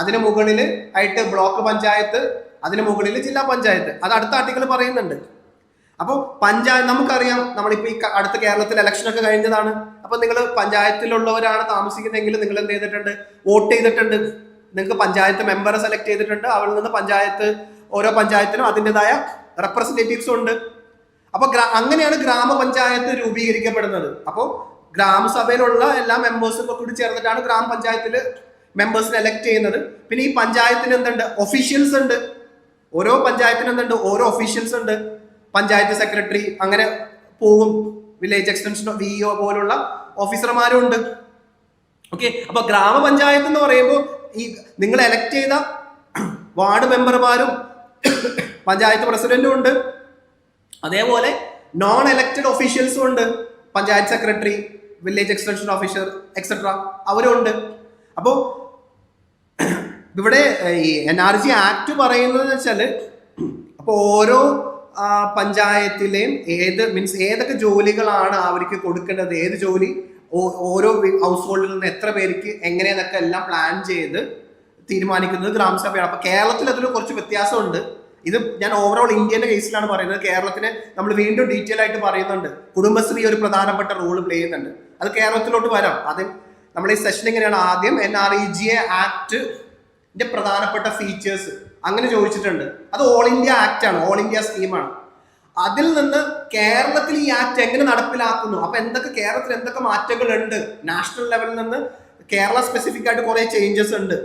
അതിന് മുകളിൽ ആയിട്ട് ബ്ലോക്ക് പഞ്ചായത്ത്, അതിന് മുകളിൽ ജില്ലാ പഞ്ചായത്ത്. അത് അടുത്ത ആർട്ടിക്കിൾ പറയുന്നുണ്ട്. അപ്പോൾ നമുക്കറിയാം, നമ്മളിപ്പോൾ ഈ അടുത്ത കേരളത്തിൽ ഇലക്ഷൻ ഒക്കെ കഴിഞ്ഞതാണ്. അപ്പൊ നിങ്ങൾ പഞ്ചായത്തിലുള്ളവരാണ് താമസിക്കുന്നതെങ്കിൽ നിങ്ങൾ എന്ത് ചെയ്തിട്ടുണ്ട്? വോട്ട് ചെയ്തിട്ടുണ്ട്. നിങ്ങൾക്ക് പഞ്ചായത്ത് മെമ്പറെ സെലക്ട് ചെയ്തിട്ടുണ്ട്. അവിടെ നിന്ന് ഓരോ പഞ്ചായത്തിനും അതിൻ്റെതായ റെപ്രസെന്റേറ്റീവ്സും ഉണ്ട്. അപ്പൊ അങ്ങനെയാണ് ഗ്രാമപഞ്ചായത്ത് രൂപീകരിക്കപ്പെടുന്നത്. അപ്പോൾ ഗ്രാമസഭയിലുള്ള എല്ലാ മെമ്പേഴ്സും കൂടി ചേർന്നിട്ടാണ് ഗ്രാമപഞ്ചായത്തിൽ മെമ്പേഴ്സിനെ എലക്ട് ചെയ്യുന്നത്. പിന്നെ ഈ പഞ്ചായത്തിന് എന്തുണ്ട്? ഒഫീഷ്യൽസ് ഉണ്ട്. ഓരോ പഞ്ചായത്തിനും എന്തുണ്ട്? ഓരോ ഒഫീഷ്യൽസ് ഉണ്ട്. പഞ്ചായത്ത് സെക്രട്ടറി അങ്ങനെ പോകും. വില്ലേജ് എക്സ്റ്റൻഷൻ വിഇഒ പോലുള്ള ഓഫീസർമാരും ഉണ്ട്. ഓക്കെ. അപ്പൊ ഗ്രാമപഞ്ചായത്ത് എന്ന് പറയുമ്പോൾ ഈ നിങ്ങൾ എലക്ട് ചെയ്ത വാർഡ് മെമ്പർമാരും പഞ്ചായത്ത് പ്രസിഡന്റും ഉണ്ട്. അതേപോലെ നോൺ എലക്റ്റഡ് ഒഫീഷ്യൽസും ഉണ്ട്. Panchayat secretary, village extension officer etcetera അവരും ഉണ്ട്. അപ്പോൾ ഇവിടെ ഈ NRG ആക്ട് പറയുന്നത് വെച്ചാൽ അപ്പോൾ ഓരോ പഞ്ചായത്തിലെയും ഏതൊക്കെ ജോലികളാണ് അവർക്ക് കൊടുക്കേണ്ടത്, ഏത് ജോലി ഓരോ ഹൗസ് ഹോൾഡിൽ നിന്ന് എത്ര പേർക്ക് എങ്ങനെയെന്നൊക്കെ എല്ലാം പ്ലാൻ ചെയ്ത് തീരുമാനിക്കുന്നത് ഗ്രാമസഭയാണ്. അപ്പൊ കേരളത്തിൽ അതിന് കുറച്ച് വ്യത്യാസമുണ്ട്. ഇത് ഞാൻ ഓവറോൾ ഇന്ത്യന്റെ കേസിലാണ് പറയുന്നത്. കേരളത്തിന് നമ്മൾ വീണ്ടും ഡീറ്റെയിൽ ആയിട്ട് പറയുന്നുണ്ട്. കുടുംബശ്രീ ഒരു പ്രധാനപ്പെട്ട റോൾ പ്ലേ ചെയ്യുന്നുണ്ട്. അത് കേരളത്തിലോട്ട് വരാം. ആദ്യം നമ്മൾ ഈ സെഷൻ എങ്ങനെയാണ്, ആദ്യം NREGA ആക്ടിന്റെ പ്രധാനപ്പെട്ട ഫീച്ചേഴ്സ് അങ്ങനെ ചോദിച്ചിട്ടുണ്ട്. അത് ഓൾ ഇന്ത്യ ആക്ട് ആണ്, ഓൾ ഇന്ത്യ സ്കീമാണ്. അതിൽ നിന്ന് കേരളത്തിൽ ഈ ആക്ട് എങ്ങനെ നടപ്പിലാക്കുന്നു, അപ്പൊ കേരളത്തിൽ എന്തൊക്കെ മാറ്റങ്ങൾ ഉണ്ട്, നാഷണൽ ലെവലിൽ നിന്ന് കേരള സ്പെസിഫിക് ആയിട്ട് കുറെ ചേഞ്ചസ് ഉണ്ട്,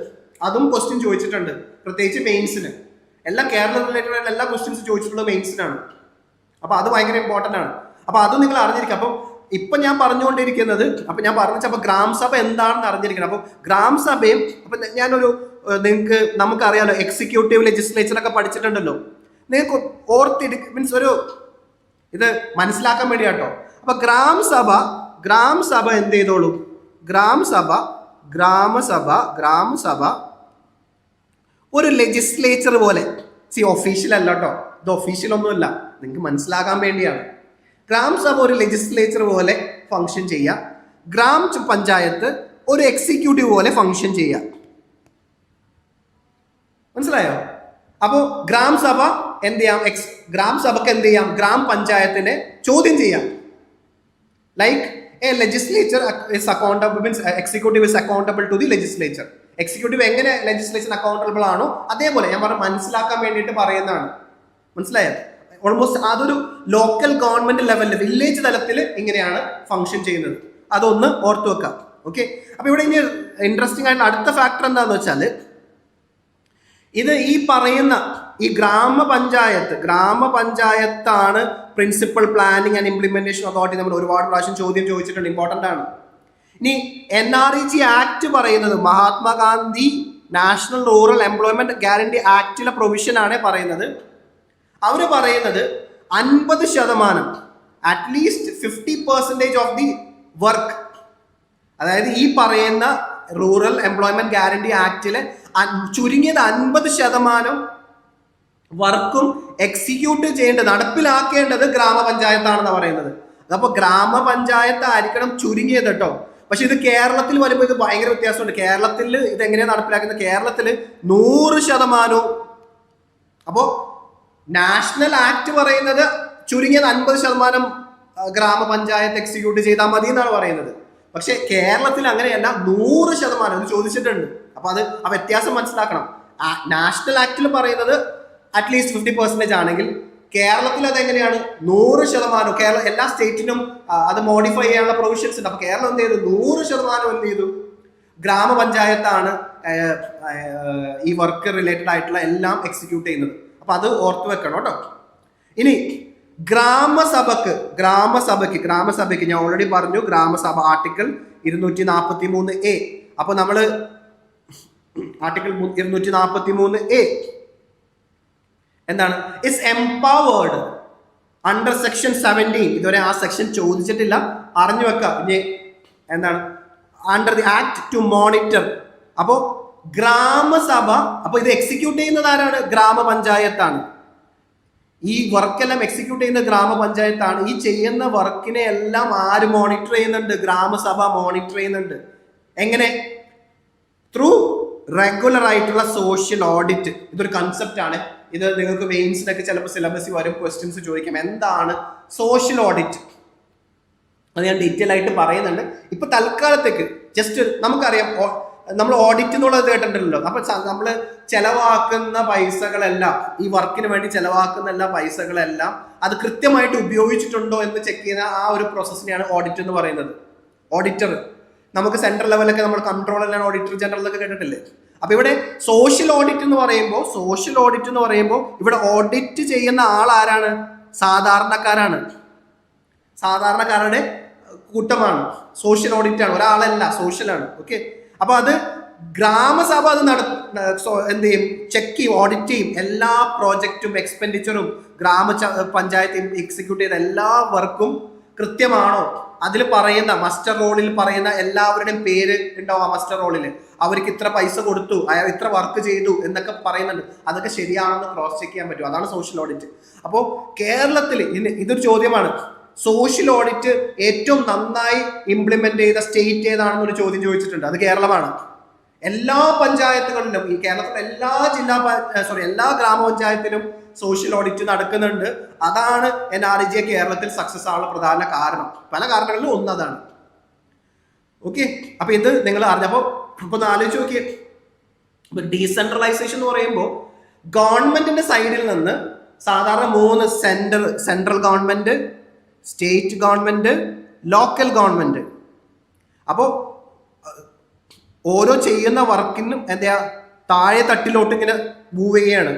അതും ക്വസ്റ്റ്യൻ ചോദിച്ചിട്ടുണ്ട്. പ്രത്യേകിച്ച് മെയിൻസിന് എല്ലാം കേരള റിലേറ്റഡ് ആയിട്ടുള്ള എല്ലാ ക്വസ്റ്റ്യൻസ് ചോദിച്ചിട്ടുള്ളത് മെയിൻസിനാണ്. അപ്പൊ അത് ഭയങ്കര ഇമ്പോർട്ടന്റ് ആണ്. അപ്പൊ അതും നിങ്ങൾ അറിഞ്ഞിരിക്കും. അപ്പം ഇപ്പൊ ഞാൻ പറഞ്ഞുകൊണ്ടിരിക്കുന്നത്, അപ്പൊ ഞാൻ പറഞ്ഞ ഗ്രാമസഭ എന്താണെന്ന് അറിഞ്ഞിരിക്കണം. അപ്പൊ ഗ്രാമസഭയും നിങ്ങൾക്ക് നമുക്കറിയാലോ, എക്സിക്യൂട്ടീവ് ലെജിസ്ലേച്ചർ ഒക്കെ പഠിച്ചിട്ടുണ്ടല്ലോ. നിങ്ങൾക്ക് മീൻസ് ഇത് മനസ്സിലാക്കാൻ വേണ്ടി കേട്ടോ. അപ്പൊ ഗ്രാമസഭ എന്ത് ചെയ്തോളൂ? ഗ്രാമസഭ ഒരു ലെജിസ്ലേച്ചർ പോലെ. ഒഫീഷ്യൽ അല്ല കേട്ടോ, ഇത് ഒഫീഷ്യൽ ഒന്നുമല്ല, നിങ്ങൾക്ക് മനസ്സിലാക്കാൻ വേണ്ടിയാണ്. ഗ്രാമസഭ ഒരു ലെജിസ്ലേച്ചർ പോലെ ഫംഗ്ഷൻ ചെയ്യുക. ഗ്രാമപഞ്ചായത്ത് ഒരു എക്സിക്യൂട്ടീവ് പോലെ ഫംഗ്ഷൻ ചെയ്യുക. മനസ്സിലായോ? അപ്പോ ഗ്രാമസഭ എന്ത് ചെയ്യാം? ഗ്രാമസഭക്ക് എന്ത് ചെയ്യാം? ഗ്രാമപഞ്ചായത്തിനെ ചോദ്യം ചെയ്യാം. Like a legislature is accountable, means executive is accountable to the legislature. Executive എങ്ങനെ ലെജിസ്ലേച്ചർ അക്കൗണ്ടബിൾ ആണോ അതേപോലെ ഞാൻ മനസ്സിലാക്കാൻ വേണ്ടിയിട്ട് പറയുന്നതാണ്. മനസ്സിലായോ? ഓൾമോസ്റ്റ് അതൊരു ലോക്കൽ ഗവൺമെന്റ് ലെവലിൽ, വില്ലേജ് തലത്തിൽ ഇങ്ങനെയാണ് ഫംഗ്ഷൻ ചെയ്യുന്നത്. അതൊന്ന് ഓർത്തു വെക്കാം. ഓക്കെ. അപ്പൊ ഇവിടെ ഇനി ഇൻട്രസ്റ്റിംഗ് ആയിട്ടുള്ള അടുത്ത ഫാക്ടർ എന്താന്ന് വെച്ചാൽ, ഇത് ഈ പറയുന്ന ഈ ഗ്രാമപഞ്ചായത്താണ് principal planning and implementation authority. നമ്മൾ ഒരുപാട് പ്രാവശ്യം ചോദിച്ചിട്ടുണ്ട്, ഇമ്പോർട്ടന്റ് ആണ്. ഇനി NREG ആക്ട് പറയുന്നത് Mahatma Gandhi national rural employment guarantee ആക്ടിലെ പ്രൊവിഷൻ ആണ് പറയുന്നത്. അവര് പറയുന്നത് 50%, അറ്റ്ലീസ്റ്റ് 50% ഓഫ് ദി വർക്ക്, അതായത് ഈ പറയുന്ന റൂറൽ എംപ്ലോയ്മെന്റ് ഗ്യാരണ്ടി ആക്ടിലെ ചുരുങ്ങിയത് 50% വർക്കും എക്സിക്യൂട്ട് ചെയ്യേണ്ടത്, നടപ്പിലാക്കേണ്ടത് ഗ്രാമപഞ്ചായത്താണെന്ന് പറയുന്നത്. അപ്പൊ ഗ്രാമപഞ്ചായത്ത് ആയിരിക്കണം ചുരുങ്ങിയത് കേട്ടോ. പക്ഷെ ഇത് കേരളത്തിൽ വരുമ്പോൾ ഇത് ഭയങ്കര വ്യത്യാസമുണ്ട്. കേരളത്തിൽ ഇത് എങ്ങനെയാണ് നടപ്പിലാക്കുന്നത്? കേരളത്തിൽ 100%. അപ്പോ നാഷണൽ ആക്ട് പറയുന്നത് ചുരുങ്ങിയത് 50% ഗ്രാമപഞ്ചായത്ത് എക്സിക്യൂട്ട് ചെയ്താൽ മതി എന്നാണ് പറയുന്നത്. പക്ഷെ കേരളത്തിൽ അങ്ങനെയല്ല, 100%. ഇത് ചോദിച്ചിട്ടുണ്ട്. അപ്പൊ ആ വ്യത്യാസം മനസ്സിലാക്കണം. നാഷണൽ ആക്ടിൽ പറയുന്നത് അറ്റ്ലീസ്റ്റ് 50% ആണെങ്കിൽ കേരളത്തിൽ അതെങ്ങനെയാണ്? 100%. കേരള എല്ലാ സ്റ്റേറ്റിനും അത് മോഡിഫൈ ചെയ്യാനുള്ള പ്രൊവിഷൻസ് ഉണ്ട്. അപ്പൊ കേരളം എന്ത് ചെയ്തു? 100% എന്ത് ചെയ്തു? ഗ്രാമപഞ്ചായത്താണ് ഈ വർക്ക് റിലേറ്റഡ് ആയിട്ടുള്ള എല്ലാം എക്സിക്യൂട്ട് ചെയ്യുന്നത്. അപ്പൊ അത് ഓർത്തു വെക്കണം കേട്ടോ. ഇനി ഗ്രാമസഭയ്ക്ക് ഞാൻ ഓൾറെഡി പറഞ്ഞു, ഗ്രാമസഭ ആർട്ടിക്കിൾ 243A. അപ്പൊ നമ്മള് ആർട്ടിക്കിൾ 243A എന്താണ്? ഇസ് എംപവേർഡ് അണ്ടർ സെക്ഷൻ 17 ഇതുവരെ ആ സെക്ഷൻ ചോദിച്ചിട്ടില്ല, അറിഞ്ഞു വെക്കാം. ഇനി എന്താണ് under the act two monitor. അപ്പോ ഗ്രാമസഭ, അപ്പൊ ഇത് എക്സിക്യൂട്ട് ചെയ്യുന്നത് ആരാണ്? ഗ്രാമപഞ്ചായത്താണ്. ഈ വർക്കെല്ലാം എക്സിക്യൂട്ട് ചെയ്യുന്ന ഗ്രാമപഞ്ചായത്താണ്. ഈ ചെയ്യുന്ന വർക്കിനെ എല്ലാം ആര് മോണിറ്റർ ചെയ്യുന്നുണ്ട്? ഗ്രാമസഭ മോണിറ്റർ ചെയ്യുന്നുണ്ട്. എങ്ങനെ? ത്രൂ റെഗുലർ ആയിട്ടുള്ള സോഷ്യൽ ഓഡിറ്റ്. ഇതൊരു കൺസെപ്റ്റ് ആണ്. ഇത് നിങ്ങൾക്ക് മെയിൻസിനൊക്കെ ചിലപ്പോൾ സിലബസിൽ വരും, ക്വസ്റ്റ്യൻസ് ചോദിക്കാം. എന്താണ് സോഷ്യൽ ഓഡിറ്റ്? അത് ഞാൻ ഡീറ്റെയിൽ ആയിട്ട് പറയുന്നുണ്ട്. ഇപ്പൊ തൽക്കാലത്തേക്ക് ജസ്റ്റ് നമുക്കറിയാം, നമ്മൾ ഓഡിറ്റ് എന്നുള്ളത് കേട്ടിട്ടുണ്ടല്ലോ. അപ്പൊ നമ്മൾ ചെലവാക്കുന്ന പൈസകളെല്ലാം, ഈ വർക്കിന് വേണ്ടി ചെലവാക്കുന്ന എല്ലാ പൈസകളെല്ലാം അത് കൃത്യമായിട്ട് ഉപയോഗിച്ചിട്ടുണ്ടോ എന്ന് ചെക്ക് ചെയ്യുന്ന ആ ഒരു പ്രോസസ്സിനെയാണ് ഓഡിറ്റ് എന്ന് പറയുന്നത്. ഓഡിറ്റർ നമുക്ക് സെൻട്രൽ ലെവലൊക്കെ നമ്മൾ കൺട്രോളർ, ഓഡിറ്റർ ജനറൽ എന്നൊക്കെ കേട്ടിട്ടില്ലേ? അപ്പൊ ഇവിടെ സോഷ്യൽ ഓഡിറ്റ് എന്ന് പറയുമ്പോൾ ഇവിടെ ഓഡിറ്റ് ചെയ്യുന്ന ആൾ ആരാണ്? സാധാരണക്കാരാണ്. സാധാരണക്കാരുടെ കൂട്ടമാണ്. സോഷ്യൽ ഓഡിറ്റ് ആണ്, ഒരാളല്ല, സോഷ്യലാണ്. ഓക്കെ. അപ്പൊ അത് ഗ്രാമസഭ അത് എന്ത് ചെയ്യും? ചെക്ക് ചെയ്യും, ഓഡിറ്റ് ചെയ്യും. എല്ലാ പ്രോജക്റ്റും എക്സ്പെൻഡിച്ചറും പഞ്ചായത്ത് എക്സിക്യൂട്ട് ചെയ്ത എല്ലാ വർക്കും കൃത്യമാണോ? അതിൽ പറയുന്ന മസ്റ്റർ റോളിൽ പറയുന്ന എല്ലാവരുടെയും പേര് ഉണ്ടാവും. ആ മസ്റ്റർ റോളിൽ അവർക്ക് ഇത്ര പൈസ കൊടുത്തു, അയാൾ ഇത്ര വർക്ക് ചെയ്തു എന്നൊക്കെ പറയുന്നുണ്ട്. അതൊക്കെ ശരിയാണെന്ന് ക്രോസ് ചെക്ക് ചെയ്യാൻ പറ്റും. അതാണ് സോഷ്യൽ ഓഡിറ്റ്. അപ്പോൾ കേരളത്തിൽ ഇതൊരു ചോദ്യമാണ്. സോഷ്യൽ ഓഡിറ്റ് ഏറ്റവും നന്നായി ഇംപ്ലിമെന്റ് ചെയ്ത സ്റ്റേറ്റ് ഏതാണെന്നൊരു ചോദ്യം ചോദിച്ചിട്ടുണ്ട്. അത് കേരളമാണ്. എല്ലാ പഞ്ചായത്തുകളിലും, ഈ കേരളത്തിലെ എല്ലാ ഗ്രാമപഞ്ചായത്തിലും സോഷ്യൽ ഓഡിറ്റ് നടക്കുന്നുണ്ട്. അതാണ് NREGA കേരളത്തിൽ സക്സസ് ആവാനുള്ള പ്രധാന കാരണം. പല കാരണങ്ങളിലും ഒന്നതാണ്. ഓക്കെ. അപ്പൊ ഇത് നിങ്ങൾ അറിഞ്ഞപ്പോ ഇപ്പൊ ഒന്ന് ആലോചിച്ച് നോക്കിയേ. ഇപ്പൊ ഡീസെൻട്രലൈസേഷൻ എന്ന് പറയുമ്പോൾ ഗവൺമെന്റിന്റെ സൈഡിൽ നിന്ന് സാധാരണ 3 central government, state government, local government. അപ്പോൾ ഓരോ ചെയ്യുന്ന വർക്കിനും എന്താ താഴെ തട്ടിലോട്ട് ഇങ്ങനെ മൂവ് ചെയ്യുകയാണ്.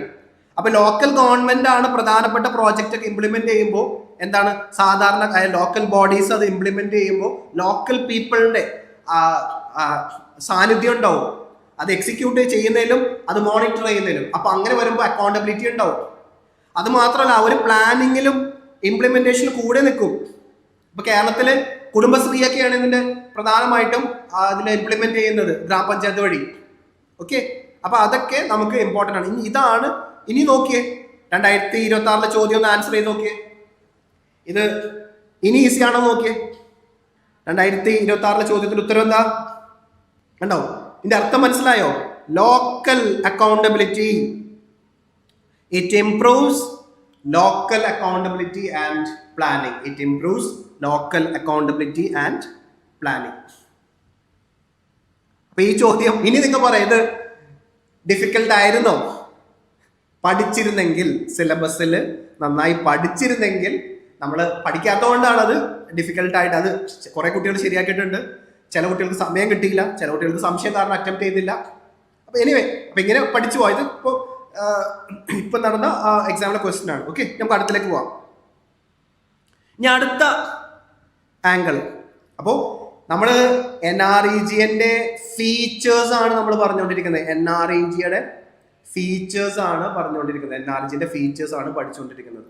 അപ്പൊ ലോക്കൽ ഗവൺമെന്റ് ആണ് പ്രധാനപ്പെട്ട പ്രോജക്റ്റ് ഒക്കെ ഇംപ്ലിമെന്റ് ചെയ്യുമ്പോൾ എന്താണ് സാധാരണ ലോക്കൽ ബോഡീസ് അത് ഇംപ്ലിമെന്റ് ചെയ്യുമ്പോൾ ലോക്കൽ പീപ്പിളിന്റെ സാന്നിധ്യം ഉണ്ടാവും. അത് എക്സിക്യൂട്ട് ചെയ്യുന്നതിലും അത് മോണിറ്റർ ചെയ്യുന്നതിലും. അപ്പൊ അങ്ങനെ വരുമ്പോൾ അക്കൗണ്ടബിലിറ്റി ഉണ്ടാവും. അത് മാത്രമല്ല, അവർ പ്ലാനിങ്ങിലും ഇംപ്ലിമെന്റേഷനിൽ കൂടെ നിൽക്കും. ഇപ്പൊ കേരളത്തില് കുടുംബശ്രീയൊക്കെയാണ് ഇതിന്റെ പ്രധാനമായിട്ടും അതിൽ ഇംപ്ലിമെന്റ് ചെയ്യുന്നത് ഗ്രാമപഞ്ചായത്ത് വഴി. ഓക്കെ. അപ്പൊ അതൊക്കെ നമുക്ക് ഇമ്പോർട്ടന്റ് ആണ്. ഇതാണ്. ഇനി നോക്കിയേ, 2026 ചോദ്യം ഒന്ന് ആൻസർ ചെയ്ത് നോക്കിയേ. ഇത് ഇനി ഈസി ആണോ നോക്കിയേ. 2026 ചോദ്യത്തിന്റെ ഉത്തരം എന്താ? കണ്ടോ? ഇതിന്റെ അർത്ഥം മനസ്സിലായോ? Local accountability. It improves local accountability and planning. It improves local accountability and planning. അപ്പൊ ഈ ചോദ്യം ഇനി നിങ്ങൾ പറയുന്നത് ഡിഫിക്കൽട്ട് ആയിരുന്നോ? പഠിച്ചിരുന്നെങ്കിൽ, സിലബസിൽ നന്നായി പഠിച്ചിരുന്നെങ്കിൽ, നമ്മൾ പഠിക്കാത്തതുകൊണ്ടാണ് അത് ഡിഫിക്കൽട്ടായിട്ട്. അത് കുറെ കുട്ടികൾ ശരിയാക്കിയിട്ടുണ്ട്, ചില കുട്ടികൾക്ക് സമയം കിട്ടിയില്ല, ചില കുട്ടികൾക്ക് സംശയം കാരണം അറ്റംപ്റ്റ് ചെയ്തില്ല. അപ്പൊ എനിവേ, അപ്പൊ ഇങ്ങനെ പഠിച്ചു പോയത് ഇപ്പൊ നടന്ന എക്സാമിലെ ക്വസ്റ്റ്യൻ ആണ്. ഓക്കെ. നമുക്ക് അടുത്തിലേക്ക് പോവാം. ഇനി അടുത്ത ആംഗിൾ. അപ്പോ നമ്മൾ NREGA ഫീച്ചേഴ്സ് ആണ് നമ്മൾ പറഞ്ഞുകൊണ്ടിരിക്കുന്നത്. NREGA ഫീച്ചേഴ്സ് ആണ് പറഞ്ഞുകൊണ്ടിരിക്കുന്നത്. NREGA ഫീച്ചേഴ്സ് ആണ് പഠിച്ചുകൊണ്ടിരിക്കുന്നത്.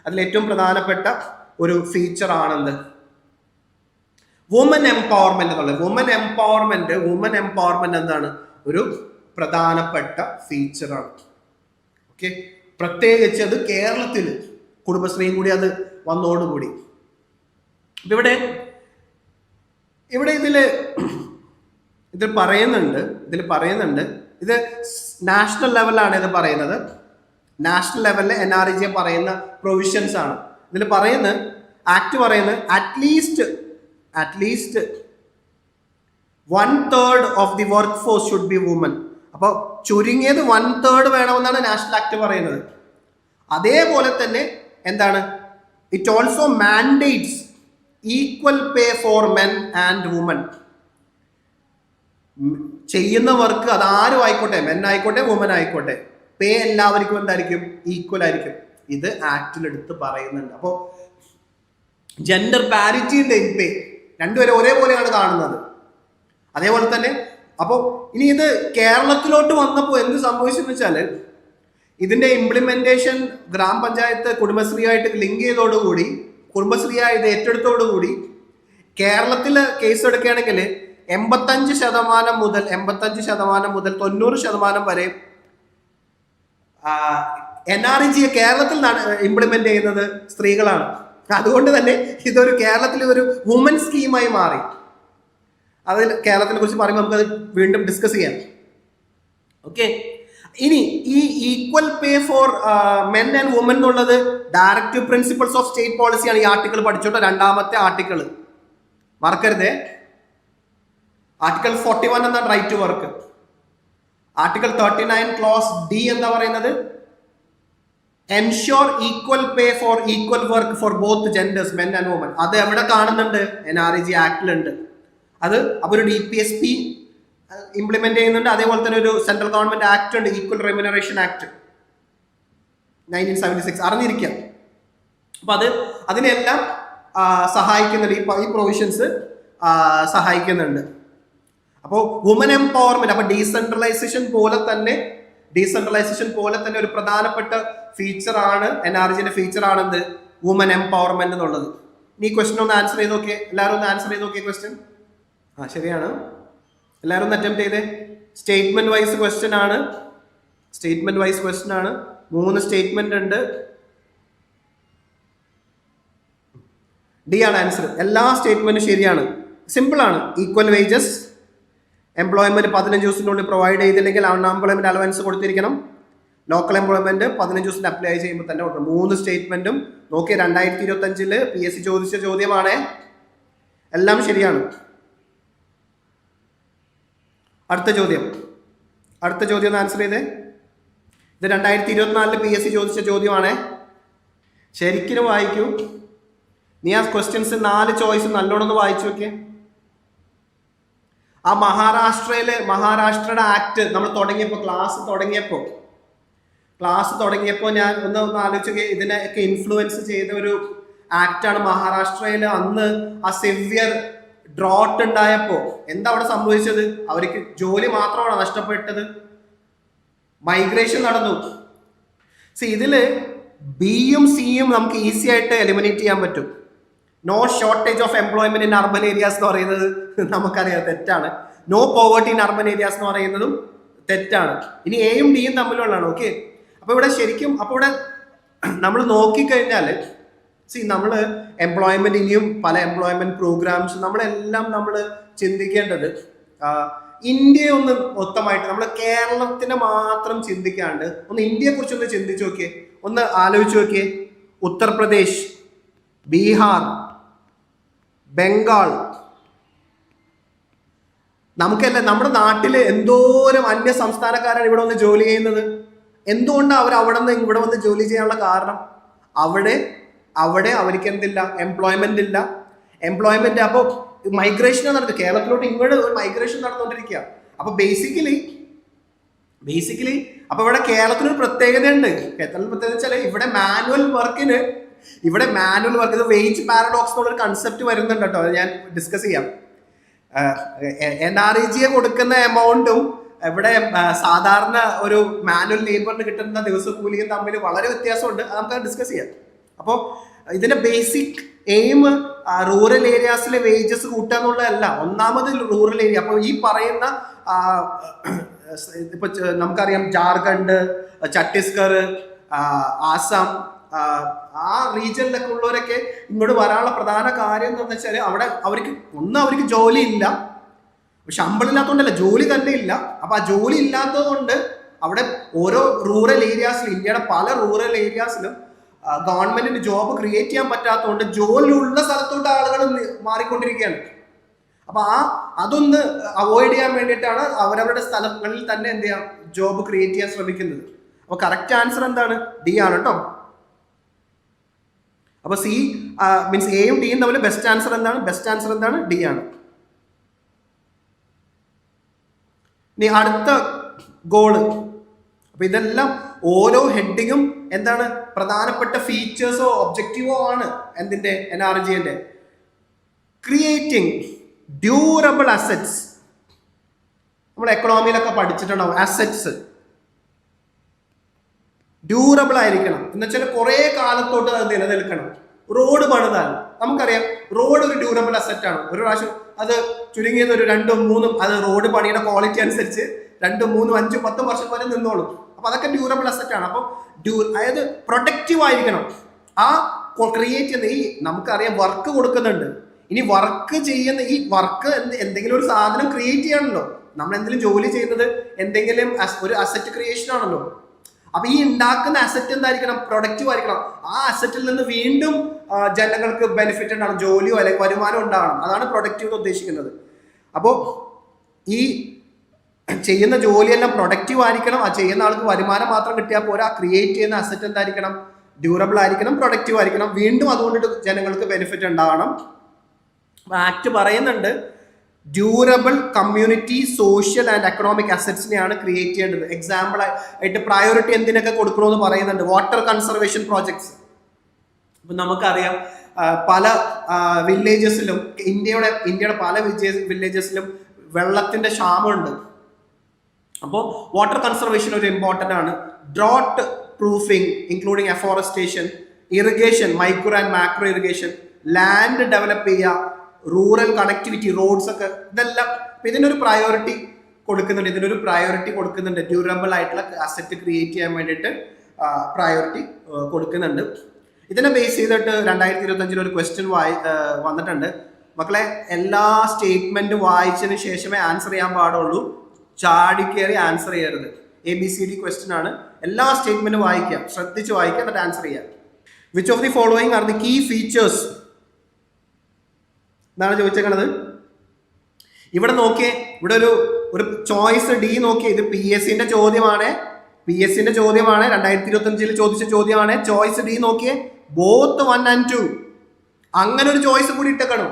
അതിൽ ഏറ്റവും പ്രധാനപ്പെട്ട ഒരു ഫീച്ചർ ആണെന്ത്? വുമൻ എംപവർമെന്റ് എന്നുള്ളത്. വുമൻ എംപവർമെന്റ് എന്താണ്? ഒരു പ്രധാനപ്പെട്ട ഫീച്ചറാണ്. ഓക്കെ. പ്രത്യേകിച്ച് അത് കേരളത്തിൽ കുടുംബശ്രീയും കൂടി അത് വന്നോടുകൂടി. ഇവിടെ ഇതിൽ പറയുന്നുണ്ട് ഇത് നാഷണൽ ലെവലിലാണ് ഇത് പറയുന്നത്. നാഷണൽ ലെവലിൽ NREGA പറയുന്ന പ്രൊവിഷൻസ് ആണ്. ഇതിൽ പറയുന്നത്, ആക്ട് പറയുന്നത് at least 1/3 of the workforce should be woman. അപ്പൊ ചുരുങ്ങിയത് 1/3 വേണമെന്നാണ് നാഷണൽ ആക്ട് പറയുന്നത്. അതേപോലെ തന്നെ എന്താണ്? It also mandates equal pay for men and woman. ചെയ്യുന്ന വർക്ക് അത് ആരും ആയിക്കോട്ടെ, മെൻ ആയിക്കോട്ടെ വുമൻ ആയിക്കോട്ടെ, പേ എല്ലാവർക്കും എന്തായിരിക്കും? ഈക്വൽ ആയിരിക്കും. ഇത് ആക്ടിൽ എടുത്ത് പറയുന്നുണ്ട്. അപ്പോൾ ജെൻഡർ പാരിറ്റി ഉണ്ട് ഇൻ പേ. രണ്ടുപേരും ഒരേപോലെയാണ് കാണുന്നത്. അതേപോലെ തന്നെ അപ്പോൾ ഇനി ഇത് കേരളത്തിലോട്ട് വന്നപ്പോൾ എന്ത് സംഭവിച്ചെന്ന് വെച്ചാൽ, ഇതിന്റെ ഇംപ്ലിമെന്റേഷൻ ഗ്രാമപഞ്ചായത്ത് കുടുംബശ്രീയായിട്ട് ലിങ്ക് ചെയ്തോടുകൂടി, കുടുംബശ്രീയായി ഇത് ഏറ്റെടുത്തോടുകൂടി കേരളത്തിൽ കേസ് എടുക്കുകയാണെങ്കിൽ 85% മുതൽ 90% വരെ NREGA കേരളത്തിൽ ഇംപ്ലിമെന്റ് ചെയ്യുന്നത് സ്ത്രീകളാണ്. അതുകൊണ്ട് തന്നെ ഇതൊരു കേരളത്തിലെ ഒരു വുമൻ സ്കീമായി മാറി. അതിൽ കേരളത്തിനെ കുറിച്ച് പറയുമ്പോൾ നമുക്കത് വീണ്ടും ഡിസ്കസ് ചെയ്യാം. ഓക്കെ, ഇനി ഈ equal pay for men and woman എന്നുള്ളത് ഡയറക്റ്റീവ് പ്രിൻസിപ്പിൾസ് ഓഫ് സ്റ്റേറ്റ് പോളിസിയാണ്. ഈ ആർട്ടിക്കിൾ പഠിച്ചോട്ടോ, 2ാമത്തെ ആർട്ടിക്കിൾ മറക്കരുതേ. ആർട്ടിക്കിൾ 41 എന്നാണ് right to work. Article 39 clause D എന്താ പറയുന്നത്? Ensure equal pay for equal work for both genders, men and woman. അത് എവിടെ കാണുന്നുണ്ട്? NREGA ആക്ടിലുണ്ട്. അത് അപ്പോൾ ഒരു DPSP ഇംപ്ലിമെന്റ് ചെയ്യുന്നുണ്ട്. അതേപോലെ തന്നെ ഒരു സെൻട്രൽ ഗവൺമെന്റ് ആക്ട് ഉണ്ട്, ഈക്വൽ റെമ്യൂണറേഷൻ ആക്ട് 1976. അറിഞ്ഞിരിക്കാം. അപ്പൊ അതിനെല്ലാം സഹായിക്കുന്നുണ്ട്, ഈ പ്രൊവിഷൻസ് സഹായിക്കുന്നുണ്ട്. അപ്പോൾ വുമൻ എംപവർമെന്റ്, അപ്പൊ ഡീസെൻട്രലൈസേഷൻ പോലെ തന്നെ ഒരു പ്രധാനപ്പെട്ട ഫീച്ചറാണ് NREGA ഫീച്ചർ ആണെന്ത്? വുമൻ എംപവർമെന്റ് എന്നുള്ളത്. ഈ ക്വസ്റ്റൻ ഒന്ന് ആൻസർ ചെയ്ത് നോക്കിയേ, എല്ലാവരും ഒന്ന് ആൻസർ ചെയ്ത് നോക്കിയേ ക്വസ്റ്റ്യൻ. ശരിയാണ്, എല്ലാവരും ഒന്ന് അറ്റംപ്റ്റ് ചെയ്തേ. സ്റ്റേറ്റ്മെന്റ് വൈസ് ക്വസ്റ്റ്യൻ ആണ്. 3 സ്റ്റേറ്റ്മെന്റ് ഉണ്ട്. D ആണ് ആൻസർ. എല്ലാ സ്റ്റേറ്റ്മെന്റും ശരിയാണ്, സിമ്പിൾ ആണ്. ഈക്വൽ വേജസ്, എംപ്ലോയ്മെന്റ് 15 ദിവസത്തിനുള്ളിൽ പ്രൊവൈഡ് ചെയ്തില്ലെങ്കിൽ അൺഎംപ്ലോയ്മെന്റ് അലവൻസ് കൊടുത്തിരിക്കണം. ലോക്കൽ എംപ്ലോയ്മെന്റ് 15 ദിവസത്തിന് അപ്ലൈ ചെയ്യുമ്പോൾ തന്നെ കൊടുക്കണം. 3 സ്റ്റേറ്റ്മെന്റും നോക്കിയ 2025 PSC ചോദിച്ച ചോദ്യമാണ്. എല്ലാം ശരിയാണ്. അടുത്ത ചോദ്യം ഒന്ന് ആൻസർ ചെയ്തേ. ഇത് 2024 PSC ചോദിച്ച ചോദ്യമാണ്. ശരിക്കും വായിക്കൂ. നീ ആ ക്വസ്റ്റ്യൻസ് 4 ചോയ്സ് നല്ലോണം ഒന്ന് വായിച്ചു നോക്കിയേ. ആ മഹാരാഷ്ട്രയുടെ ആക്ട് നമ്മൾ ക്ലാസ് തുടങ്ങിയപ്പോൾ ഞാൻ ഒന്ന് ആലോചിച്ചു, ഇതിനൊക്കെ ഇൻഫ്ലുവൻസ് ചെയ്ത ഒരു ആക്ടാണ് മഹാരാഷ്ട്രയിൽ. അന്ന് ആ സിവിയർ ഡ്രോട്ട് ഉണ്ടായപ്പോ എന്താ അവിടെ സംഭവിച്ചത്? അവർക്ക് ജോലി മാത്രമാണ് നഷ്ടപ്പെട്ടത്, മൈഗ്രേഷൻ നടന്നു. ഇതില് ബിയും സിയും നമുക്ക് ഈസി ആയിട്ട് എലിമിനേറ്റ് ചെയ്യാൻ പറ്റും. No shortage of employment in urban areas എന്ന് പറയുന്നത് നമുക്കറിയാം തെറ്റാണ്. No poverty in urban areas എന്ന് പറയുന്നതും തെറ്റാണ്. ഇനി എയും ഡിയും തമ്മിലുള്ളതാണ്. ഓക്കെ, അപ്പൊ ഇവിടെ നമ്മൾ നോക്കിക്കഴിഞ്ഞാൽ നമ്മൾ എംപ്ലോയ്മെന്റ്, ഇനിയും പല എംപ്ലോയ്മെന്റ് പ്രോഗ്രാംസ് നമ്മൾ ചിന്തിക്കേണ്ടത് ഇന്ത്യയെ ഒന്ന് മൊത്തമായിട്ട്, നമ്മൾ കേരളത്തിനെ മാത്രം ചിന്തിക്കാണ്ട് ഒന്ന് ഇന്ത്യയെ കുറിച്ച് ഒന്ന് ചിന്തിച്ചു നോക്കിയേ, ഒന്ന് ആലോചിച്ച് നോക്കിയേ. ഉത്തർപ്രദേശ്, ബീഹാർ, ബംഗാൾ, നമ്മുടെ നാട്ടില് എന്തോരം അന്യ സംസ്ഥാനക്കാരാണ് ഇവിടെ വന്ന് ജോലി ചെയ്യുന്നത്. എന്തുകൊണ്ടാണ് അവർ അവിടെ നിന്ന് ഇവിടെ വന്ന് ജോലി ചെയ്യാനുള്ള കാരണം? അവിടെ അവർക്ക് എന്തില്ല? എംപ്ലോയ്മെന്റ് ഇല്ല. അപ്പോൾ മൈഗ്രേഷൻ നടക്കുക, കേരളത്തിലോട്ട് ഇങ്ങോട്ട് ഒരു മൈഗ്രേഷൻ നടന്നുകൊണ്ടിരിക്കുക. അപ്പൊ ബേസിക്കലി അപ്പൊ ഇവിടെ കേരളത്തിനൊരു പ്രത്യേകതയുണ്ട്. കേരളത്തിൽ പ്രത്യേകത വെച്ചാൽ ഇവിടെ മാനുവൽ വർക്ക്, ഇത് വെയിജ് പാരഡോക്സ് എന്നുള്ളൊരു കൺസെപ്റ്റ് വരുന്നുണ്ട് കേട്ടോ. അത് ഞാൻ ഡിസ്കസ് ചെയ്യാം. NREGA കൊടുക്കുന്ന എമൗണ്ടും ഇവിടെ സാധാരണ ഒരു മാനുവൽ ലേബറിന് കിട്ടുന്ന ദിവസക്കൂലിയും തമ്മിൽ വളരെ വ്യത്യാസമുണ്ട്. അത് നമുക്ക് ഡിസ്കസ് ചെയ്യാം. അപ്പോൾ ഇതിന്റെ ബേസിക് എയിം റൂറൽ ഏരിയാസിലെ വേജസ് കൂട്ടുക എന്നുള്ളതല്ല. ഒന്നാമത് റൂറൽ ഏരിയ, അപ്പോൾ ഈ പറയുന്ന ഇപ്പൊ നമുക്കറിയാം ജാർഖണ്ഡ്, ഛത്തീസ്ഗഡ്, ആസാം, ആ റീജിയനിലൊക്കെ ഉള്ളവരൊക്കെ ഇങ്ങോട്ട് വരാനുള്ള പ്രധാന കാര്യം എന്താണെന്ന് വെച്ചാൽ അവർക്ക് ജോലി ഇല്ല, ശമ്പളം ഇല്ലാത്തതുകൊണ്ടല്ല, ജോലി തന്നെ ഇല്ല. അപ്പൊ ആ ജോലി ഇല്ലാത്തത് കൊണ്ട് അവിടെ ഓരോ റൂറൽ ഏരിയാസിലും, ഇന്ത്യയുടെ പല റൂറൽ ഏരിയാസിലും ഗവൺമെന്റിന് ജോബ് ക്രിയേറ്റ് ചെയ്യാൻ പറ്റാത്തതുകൊണ്ട് ജോലിയുള്ള സ്ഥലത്തോട്ട് ആളുകൾ മാറിക്കൊണ്ടിരിക്കുകയാണ്. അപ്പൊ അതൊന്ന് അവോയ്ഡ് ചെയ്യാൻ വേണ്ടിയിട്ടാണ് അവരവരുടെ സ്ഥലങ്ങളിൽ തന്നെ എന്ത് ചെയ്യാം, ജോബ് ക്രിയേറ്റ് ചെയ്യാൻ ശ്രമിക്കുന്നത്. അപ്പൊ കറക്റ്റ് ആൻസർ എന്താണ്? ഡി ആണ് കേട്ടോ. അപ്പൊ സി മീൻസ് എയും ഡിയും തമ്മിൽ ബെസ്റ്റ് ആൻസർ എന്താണ്? ഡി ആണ്. ഇനി അടുത്ത ഗോള്. അപ്പൊ ഇതെല്ലാം ഓരോ ഹെഡിങ്ങും എന്താണ് പ്രധാനപ്പെട്ട ഫീച്ചേഴ്സോ ഒബ്ജക്റ്റീവോ ആണ് എന്തിന്റെ? NREGA. Creating durable assets. നമ്മൾ എക്കണോമിയിലൊക്കെ പഠിച്ചിട്ടുണ്ടാവും അസറ്റ്സ്. ഡ്യൂറബിൾ ആയിരിക്കണം എന്ന് വെച്ചാൽ കുറെ കാലത്തോട്ട് അത് നിലനിൽക്കണം. റോഡ് പണിതാൽ നമുക്കറിയാം റോഡ് ഒരു ഡ്യൂറബിൾ അസറ്റ് ആണ്. ഒരു പ്രാവശ്യം അത് ചുരുങ്ങിയത് ഒരു 2-3 അത് റോഡ് പണിയുടെ ക്വാളിറ്റി അനുസരിച്ച് 2, 3, 5, 10 വർഷം വരെ നിന്നോളും. അപ്പൊ അതൊക്കെ ഡ്യൂറബിൾ അസറ്റ് ആണ്. അപ്പൊ അതായത് പ്രൊഡക്റ്റീവ് ആയിരിക്കണം. ആ ക്രിയേറ്റ് ചെയ്യുന്ന ഈ നമുക്കറിയാം വർക്ക് കൊടുക്കുന്നുണ്ട്. ഇനി വർക്ക് ചെയ്യുന്ന ഈ വർക്ക് എന്തെങ്കിലും ഒരു സാധനം ക്രിയേറ്റ് ചെയ്യണമല്ലോ. നമ്മൾ എന്തെങ്കിലും ജോലി ചെയ്യുന്നത് എന്തെങ്കിലും ഒരു അസറ്റ് ക്രിയേഷൻ ആണല്ലോ. അപ്പൊ ഈ ഉണ്ടാക്കുന്ന അസറ്റ് എന്തായിരിക്കണം? പ്രൊഡക്റ്റീവ് ആയിരിക്കണം. ആ അസറ്റിൽ നിന്ന് വീണ്ടും ജനങ്ങൾക്ക് ബെനിഫിറ്റ് ഉണ്ടാവണം, ജോലിയോ അല്ലെങ്കിൽ വരുമാനം ഉണ്ടാവണം. അതാണ് പ്രൊഡക്റ്റീവ് എന്ന് ഉദ്ദേശിക്കുന്നത്. അപ്പോൾ ഈ ചെയ്യുന്ന ജോലിയെല്ലാം പ്രൊഡക്റ്റീവ് ആയിരിക്കണം. ആ ചെയ്യുന്ന ആൾക്ക് വരുമാനം മാത്രം കിട്ടിയാൽ പോരാ. ക്രിയേറ്റ് ചെയ്യുന്ന അസറ്റ് എന്തായിരിക്കണം? ഡ്യൂറബിൾ ആയിരിക്കണം, പ്രൊഡക്റ്റീവ് ആയിരിക്കണം. വീണ്ടും അതുകൊണ്ടിട്ട് ജനങ്ങൾക്ക് ബെനിഫിറ്റ് ഉണ്ടാവണം. ആക്ട് പറയുന്നുണ്ട് durable community social and economic അസറ്റ്സിനെയാണ് ക്രിയേറ്റ് ചെയ്യേണ്ടത്. എക്സാമ്പിൾ ആയിട്ട് പ്രയോറിറ്റി എന്തിനൊക്കെ കൊടുക്കണമെന്ന് പറയുന്നുണ്ട്. Water conservation projects. ഇപ്പം നമുക്കറിയാം പല വില്ലേജസിലും ഇന്ത്യയുടെ പല വില്ലേജസിലും വെള്ളത്തിന്റെ ക്ഷാമമുണ്ട്. അപ്പോൾ വാട്ടർ കൺസർവേഷൻ ഒരു ഇമ്പോർട്ടൻ്റ് ആണ്. Drought proofing including afforestation, irrigation, micro and macro irrigation, land develop ചെയ്യുക, റൂറൽ കണക്ടിവിറ്റി, റോഡ്സ് ഒക്കെ, ഇതെല്ലാം ഇതിനൊരു പ്രയോറിറ്റി കൊടുക്കുന്നുണ്ട്. ഡ്യൂറബിൾ ആയിട്ടുള്ള അസറ്റ് ക്രിയേറ്റ് ചെയ്യാൻ വേണ്ടിയിട്ട് പ്രയോറിറ്റി കൊടുക്കുന്നുണ്ട്. ഇതിനെ ബേസ് ചെയ്തിട്ട് 2025 ഒരു ക്വസ്റ്റ്യൻ വന്നിട്ടുണ്ട്. മക്കളെ, എല്ലാ സ്റ്റേറ്റ്മെന്റ് വായിച്ചതിന് ശേഷമേ ആൻസർ ചെയ്യാൻ പാടുള്ളൂ. ചാടിക്കേറി ആൻസർ ചെയ്യരുത്. ABCD ക്വസ്റ്റ്യൻ ആണ്. എല്ലാ സ്റ്റേറ്റ്മെന്റും വായിക്കുക, ശ്രദ്ധിച്ച് വായിക്കുക, എന്നിട്ട് ആൻസർ ചെയ്യുക. Which of the following are the key features എന്നാണ് ചോദിച്ചേക്കണത്. ഇവിടെ നോക്കിയേ, ഇവിടെ ഒരു ചോയ്സ് ഡി നോക്കിയേ. ഇത് PSC ന്റെ ചോദ്യമാണ്. 2025 ചോദിച്ച ചോദ്യമാണ്. ചോയ്സ് ഡി നോക്കിയേ, ബോത്ത് 1 and 2. അങ്ങനെ ഒരു ചോയ്സ് കൂടി ഇട്ടേക്കണം.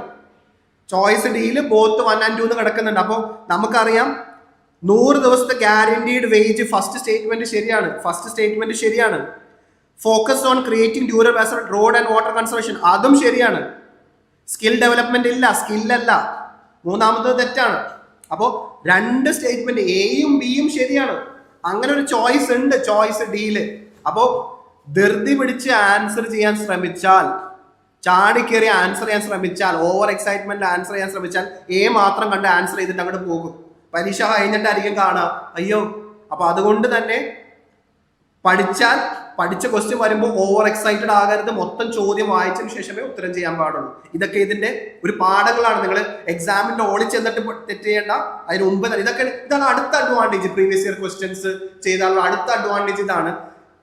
ചോയ്സ് ഡിയിൽ ബോത്ത് 1 and 2 എന്ന് കിടക്കുന്നുണ്ട്. അപ്പോൾ നമുക്കറിയാം 100 ദിവസത്തെ ഗ്യാരണ്ടീഡ് വേജ് ഫസ്റ്റ് സ്റ്റേറ്റ്മെന്റ് ശരിയാണ്. Focus on creating durable asset, road and water conservation, അതും ശരിയാണ്. സ്കിൽ ഡെവലപ്മെന്റ് ഇല്ല, സ്കില്ലല്ല, മൂന്നാമത്തത് തെറ്റാണ്. അപ്പോൾ 2 സ്റ്റേറ്റ്മെന്റ് എയും ബിയും ശരിയാണ്. അങ്ങനെ ഒരു ചോയ്സ് ഉണ്ട് ചോയ്സ് ഡിയില്. അപ്പോൾ ധൃതി പിടിച്ച് ആൻസർ ചെയ്യാൻ ശ്രമിച്ചാൽ, ചാടിക്കേറി ആൻസർ ചെയ്യാൻ ശ്രമിച്ചാൽ, ഓവർ എക്സൈറ്റ്മെന്റ് ആൻസർ ചെയ്യാൻ ശ്രമിച്ചാൽ എ മാത്രം കണ്ട് ആൻസർ ചെയ്തിട്ട് അങ്ങോട്ട് പോകും. പരീക്ഷ കഴിഞ്ഞിട്ടായിരിക്കും കാണുക, അയ്യോ. അപ്പൊ അതുകൊണ്ട് തന്നെ പഠിച്ച ക്വസ്റ്റ്യൻ വരുമ്പോൾ ഓവർ എക്സൈറ്റഡ് ആകരുത്. മൊത്തം ചോദ്യം വായിച്ചതിന് ശേഷമേ ഉത്തരം ചെയ്യാൻ പാടുള്ളൂ. ഇതൊക്കെ ഇതിന്റെ ഒരു പാഠങ്ങളാണ്. നിങ്ങൾ എക്സാമിന്റെ ഓളി ചെന്നിട്ട് തെറ്റ് ചെയ്യേണ്ട, അതിന് മുമ്പ് തന്നെ ഇതാണ് അടുത്ത അഡ്വാൻറ്റേജ്. പ്രീവിയസ് ഇയർ ക്വസ്റ്റ്യൻസ് ചെയ്താലുള്ള അടുത്ത അഡ്വാൻറ്റേജ് ഇതാണ്.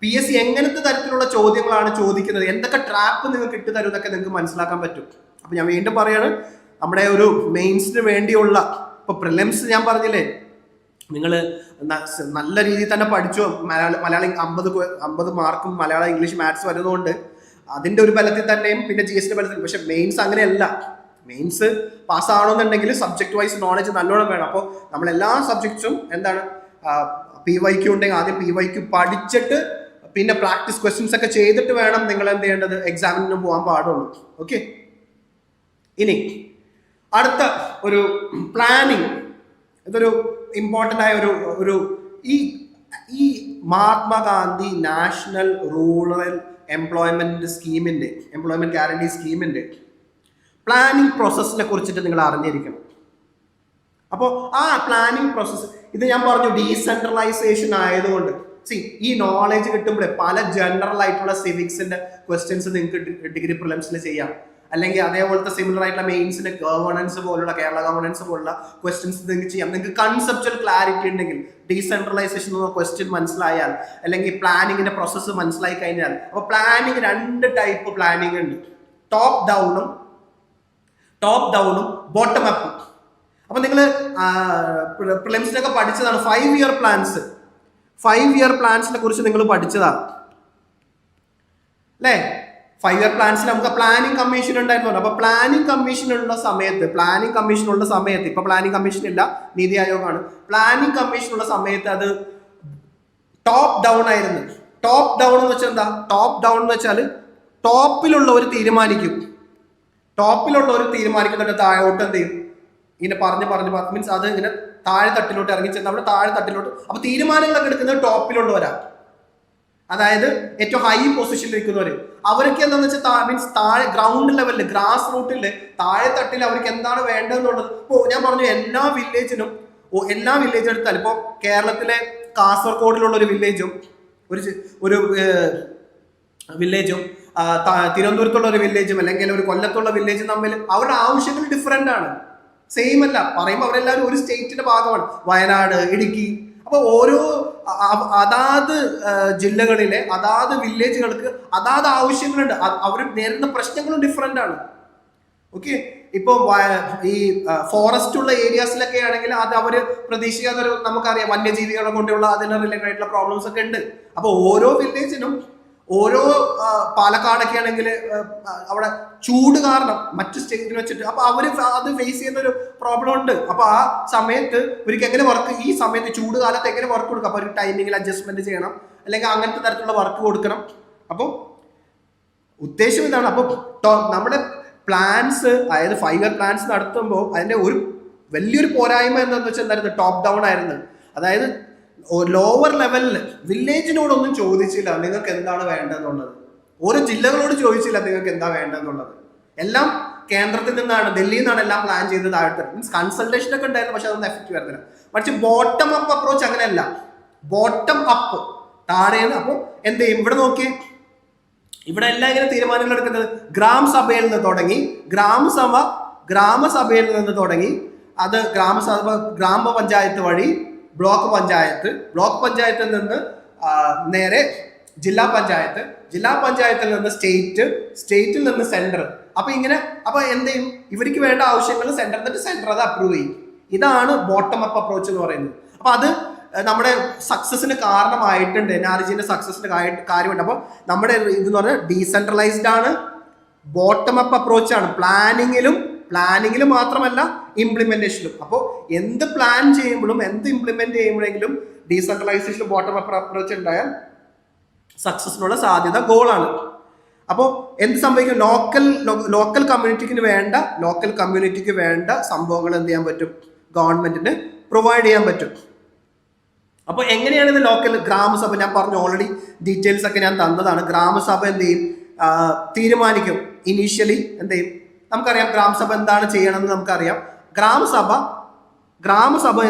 PSC എങ്ങനത്തെ തരത്തിലുള്ള ചോദ്യങ്ങളാണ് ചോദിക്കുന്നത്, എന്തൊക്കെ ട്രാപ്പ് നിങ്ങൾക്ക് ഇട്ട് തരും എന്നൊക്കെ നിങ്ങൾക്ക് മനസ്സിലാക്കാൻ പറ്റും. അപ്പൊ ഞാൻ വീണ്ടും പറയാണ്, നമ്മുടെ ഒരു മെയിൻസിന് വേണ്ടിയുള്ള ഇപ്പൊ പ്രിലിംസ് ഞാൻ പറഞ്ഞില്ലേ, നിങ്ങൾ നല്ല രീതിയിൽ തന്നെ പഠിച്ചു. മലയാളം 50 മാർക്കും മലയാളം, ഇംഗ്ലീഷ്, മാത്സ് വരുന്നതുകൊണ്ട് അതിന്റെ ഒരു ബലത്തിൽ തന്നെയും പിന്നെ GS ബലത്തിൽ. പക്ഷെ മെയിൻസ് അങ്ങനെയല്ല. മെയിൻസ് പാസ്സാവണമെന്നുണ്ടെങ്കിൽ സബ്ജക്ട് വൈസ് നോളജ് നല്ലോണം വേണം. അപ്പോൾ നമ്മൾ എല്ലാ സബ്ജക്ട്സും എന്താണ് PYQ ഉണ്ടെങ്കിൽ ആദ്യം PYQ പഠിച്ചിട്ട് പിന്നെ പ്രാക്ടീസ് ക്വസ്റ്റ്യൻസ് ഒക്കെ ചെയ്തിട്ട് വേണം നിങ്ങൾ എന്ത് ചെയ്യേണ്ടത്, എക്സാമിന് പോകാൻ പാടുള്ളൂ. ഓക്കെ. ഇനി അടുത്ത ഒരു പ്ലാനിങ്, ഇതൊരു ഇമ്പോർട്ടൻ്റ് ആയ ഒരു ഈ Mahatma Gandhi national rural employment guarantee സ്കീമിന്റെ പ്ലാനിങ് പ്രോസസ്സിനെ കുറിച്ചിട്ട് നിങ്ങൾ അറിഞ്ഞിരിക്കണം. അപ്പോൾ ആ പ്ലാനിങ് പ്രോസസ്സ്, ഇത് ഞാൻ പറഞ്ഞു ഡീസെൻട്രലൈസേഷൻ ആയതുകൊണ്ട് ഈ നോളജ് കിട്ടുമ്പോഴേ പല ജനറൽ ആയിട്ടുള്ള സിവിക്സിന്റെ ക്വസ്റ്റ്യൻസ് നിങ്ങൾക്ക് ഡിഗ്രി പ്രിലിംസിൽ ചെയ്യാം. അല്ലെങ്കിൽ അതേപോലത്തെ സിമിലർ ആയിട്ടുള്ള മെയിൻസിന്റെ ഗവേണൻസ് പോലുള്ള, കേരള ഗവേണൻസ് പോലുള്ള ക്വസ്റ്റ്യൻസ് നിങ്ങൾക്ക് ചെയ്യാം. നിങ്ങൾക്ക് കൺസെപ്ച്വൽ ക്ലാരിറ്റി ഉണ്ടെങ്കിൽ, ഡീസെൻട്രലൈസേഷൻ എന്ന ക്വസ്റ്റ്യൻ മനസ്സിലായാൽ, അല്ലെങ്കിൽ പ്ലാനിങ്ങിന്റെ പ്രോസസ്സ് മനസ്സിലായി കഴിഞ്ഞാൽ. അപ്പോൾ പ്ലാനിങ് 2 ടൈപ്പ് പ്ലാനിങ് ഉണ്ട്. ടോപ്പ് ഡൗണും ബോട്ടം അപ്പും. അപ്പൊ നിങ്ങൾ പ്രിലിംസിനൊക്കെ പഠിച്ചതാണ് 5 ഇയർ പ്ലാൻസ്. 5 ഇയർ പ്ലാൻസിനെ കുറിച്ച് നിങ്ങൾ പഠിച്ചതാണ് അല്ലേ? 5 ഇയർ പ്ലാൻസിൽ നമുക്ക് പ്ലാനിങ് കമ്മീഷൻ ഉണ്ടായിരുന്നു. അപ്പൊ പ്ലാനിങ് കമ്മീഷൻ ഉള്ള സമയത്ത് ഇപ്പൊ പ്ലാനിങ് കമ്മീഷൻ ഇല്ല, നീതി ആയോഗാണ്. പ്ലാനിങ് കമ്മീഷൻ ഉള്ള സമയത്ത് അത് ടോപ്പ് ഡൗൺ ആയിരുന്നു. ടോപ്പ് ഡൗൺ എന്ന് വെച്ചാൽ എന്താ? ടോപ്പ് ഡൗൺ എന്ന് വെച്ചാൽ ടോപ്പിലുള്ളവർ തീരുമാനിക്കുന്നുണ്ട്, താഴോട്ട് എന്ത് ചെയ്യും, ഇങ്ങനെ പറഞ്ഞു മീൻസ് അത് ഇങ്ങനെ താഴെ തട്ടിലോട്ട് ഇറങ്ങി ചെന്ന് അവിടെ താഴെ തട്ടിലോട്ട്. അപ്പൊ തീരുമാനങ്ങളൊക്കെ എടുക്കുന്നത് ടോപ്പിലുള്ളവരാ. അതായത് ഏറ്റവും ഹൈ പൊസിഷനിൽ നിൽക്കുന്നവർ, അവർക്ക് എന്താണെന്ന് വെച്ചാൽ മീൻസ് താഴെ ഗ്രൗണ്ട് ലെവലിൽ ഗ്രാസ് റൂട്ടിൽ താഴെ തട്ടിൽ അവർക്ക് എന്താണ് വേണ്ടതെന്നുള്ളത്. ഇപ്പോൾ ഞാൻ പറഞ്ഞു എല്ലാ വില്ലേജിനും എടുത്താൽ ഇപ്പോൾ കേരളത്തിലെ കാസർഗോഡിലുള്ള ഒരു വില്ലേജും ഒരു വില്ലേജും തിരുവനന്തപുരത്തുള്ള ഒരു വില്ലേജും അല്ലെങ്കിൽ ഒരു കൊല്ലത്തുള്ള വില്ലേജും തമ്മിൽ അവരുടെ ആവശ്യങ്ങൾ ഡിഫറെന്റ് ആണ്, സെയിം അല്ല. പറയുമ്പോൾ അവരെല്ലാവരും ഒരു സ്റ്റേറ്റിന്റെ ഭാഗമാണ്, വയനാട്, ഇടുക്കി. അപ്പൊ ഓരോ അതാത് ജില്ലകളിലെ അതാത് വില്ലേജുകൾക്ക് അതാത് ആവശ്യങ്ങളുണ്ട്, അവർ നേരിടുന്ന പ്രശ്നങ്ങളും ഡിഫറെന്റ് ആണ്. ഓക്കെ, ഇപ്പൊ ഈ ഫോറസ്റ്റ് ഉള്ള ഏരിയാസിലൊക്കെ ആണെങ്കിൽ അത് അവര് പ്രതീക്ഷിക്കാത്ത ഒരു, നമുക്കറിയാം വന്യജീവികളെ കൊണ്ടുള്ള അതിന് റിലേറ്റഡ് ആയിട്ടുള്ള പ്രോബ്ലംസ് ഒക്കെ ഉണ്ട്. അപ്പൊ ഓരോ വില്ലേജിനും ഓരോ പാലക്കാടൊക്കെ ആണെങ്കിൽ അവിടെ ചൂട് കാരണം മറ്റു സ്റ്റേറ്റിൽ വെച്ചിട്ട് അപ്പൊ അവര് അത് ഫേസ് ചെയ്യുന്ന ഒരു പ്രോബ്ലം ഉണ്ട്. അപ്പൊ ആ സമയത്ത് ഇവർക്ക് എങ്ങനെ വർക്ക്, ഈ സമയത്ത് ചൂട് കാലത്ത് എങ്ങനെ വർക്ക് കൊടുക്കാം, അപ്പൊ ഒരു ടൈമിങ്ങിൽ അഡ്ജസ്റ്റ്മെന്റ് ചെയ്യണം, അല്ലെങ്കിൽ അങ്ങനത്തെ തരത്തിലുള്ള വർക്ക് കൊടുക്കണം. അപ്പോൾ ഉദ്ദേശം ഇതാണ്. അപ്പൊ നമ്മുടെ പ്ലാൻസ്, അതായത് 5 year പ്ലാൻസ് നടത്തുമ്പോൾ അതിന്റെ ഒരു വലിയൊരു പോരായ്മ എന്താണെന്ന് വെച്ചാൽ എന്തായിരുന്നു, ടോപ്പ് ഡൗൺ ആയിരുന്നു. അതായത് ലോവർ ലെവലിൽ വില്ലേജിനോടൊന്നും ചോദിച്ചില്ല നിങ്ങൾക്ക് എന്താണ് വേണ്ടതെന്നുള്ളത്, ഓരോ ജില്ലകളോട് ചോദിച്ചില്ല നിങ്ങൾക്ക് എന്താ വേണ്ടതെന്നുള്ളത്. എല്ലാം കേന്ദ്രത്തിൽ നിന്നാണ്, ഡൽഹിയിൽ നിന്നാണ് എല്ലാം പ്ലാൻ ചെയ്ത് താഴത്തെ. മീൻസ് കൺസൾട്ടേഷൻ ഒക്കെ ഉണ്ടായിരുന്നു, പക്ഷെ അതൊന്നും എഫക്റ്റ് വരുന്നില്ല. പക്ഷെ ബോട്ടം അപ്പ് അപ്രോച്ച് അങ്ങനെയല്ല, ബോട്ടം അപ്പ് താഴെയാണ്. അപ്പോൾ എന്ത് ചെയ്യും, ഇവിടെ നോക്കി, ഇവിടെ എല്ലാം ഇങ്ങനെ തീരുമാനങ്ങൾ എടുക്കുന്നത് ഗ്രാമസഭയിൽ നിന്ന് തുടങ്ങി, ഗ്രാമസഭയിൽ നിന്ന് തുടങ്ങി, അത് ഗ്രാമപഞ്ചായത്ത് വഴി ബ്ലോക്ക് പഞ്ചായത്തിൽ നിന്ന് നേരെ ജില്ലാ പഞ്ചായത്തിൽ നിന്ന് സ്റ്റേറ്റിൽ നിന്ന് സെന്റർ. അപ്പൊ ഇങ്ങനെ എന്ത് ചെയ്യും, ഇവർക്ക് വേണ്ട ആവശ്യങ്ങൾ സെന്റർ അത് അപ്രൂവ് ചെയ്യും. ഇതാണ് ബോട്ടം അപ്പ് അപ്രോച്ച് എന്ന് പറയുന്നത്. അപ്പൊ അത് നമ്മുടെ സക്സസിന് കാരണമായിട്ടുണ്ട്, NRGന്റെ സക്സസിന് കാര്യമുണ്ട്. അപ്പൊ നമ്മുടെ ഇതെന്ന് പറഞ്ഞാൽ ഡീസെൻട്രലൈസ്ഡ് ആണ്, ബോട്ടം അപ്പ് അപ്രോച്ച് ആണ്. പ്ലാനിങ്ങിലും മാത്രമല്ല ഇംപ്ലിമെന്റേഷനും. അപ്പോൾ എന്ത് പ്ലാൻ ചെയ്യുമ്പോഴും എന്ത് ഇംപ്ലിമെന്റ് ചെയ്യുമ്പോഴെങ്കിലും ഡീസെൻട്രലൈസേഷൻ ബോട്ടം അപ്പ് അപ്രോച്ച് ഉണ്ടായാൽ സക്സസിനുള്ള സാധ്യത ഗോളാണ്. അപ്പോൾ എന്ത് സംഭവിക്കും, ലോക്കൽ കമ്മ്യൂണിറ്റിക്ക് വേണ്ട സംഭവങ്ങൾ എന്ത് ചെയ്യാൻ പറ്റും, ഗവൺമെന്റിന് പ്രൊവൈഡ് ചെയ്യാൻ പറ്റും. അപ്പോൾ എങ്ങനെയാണ് ഇത് ഗ്രാമസഭ, ഞാൻ പറഞ്ഞു ഓൾറെഡി ഡീറ്റെയിൽസ് ഒക്കെ ഞാൻ തന്നതാണ്. ഗ്രാമസഭ എന്ത് ചെയ്യും, തീരുമാനിക്കും. ഇനീഷ്യലി എന്ത് ചെയ്യും, നമുക്കറിയാം ഗ്രാമസഭ എന്താണ് ചെയ്യണമെന്ന് നമുക്കറിയാം. ഗ്രാമസഭ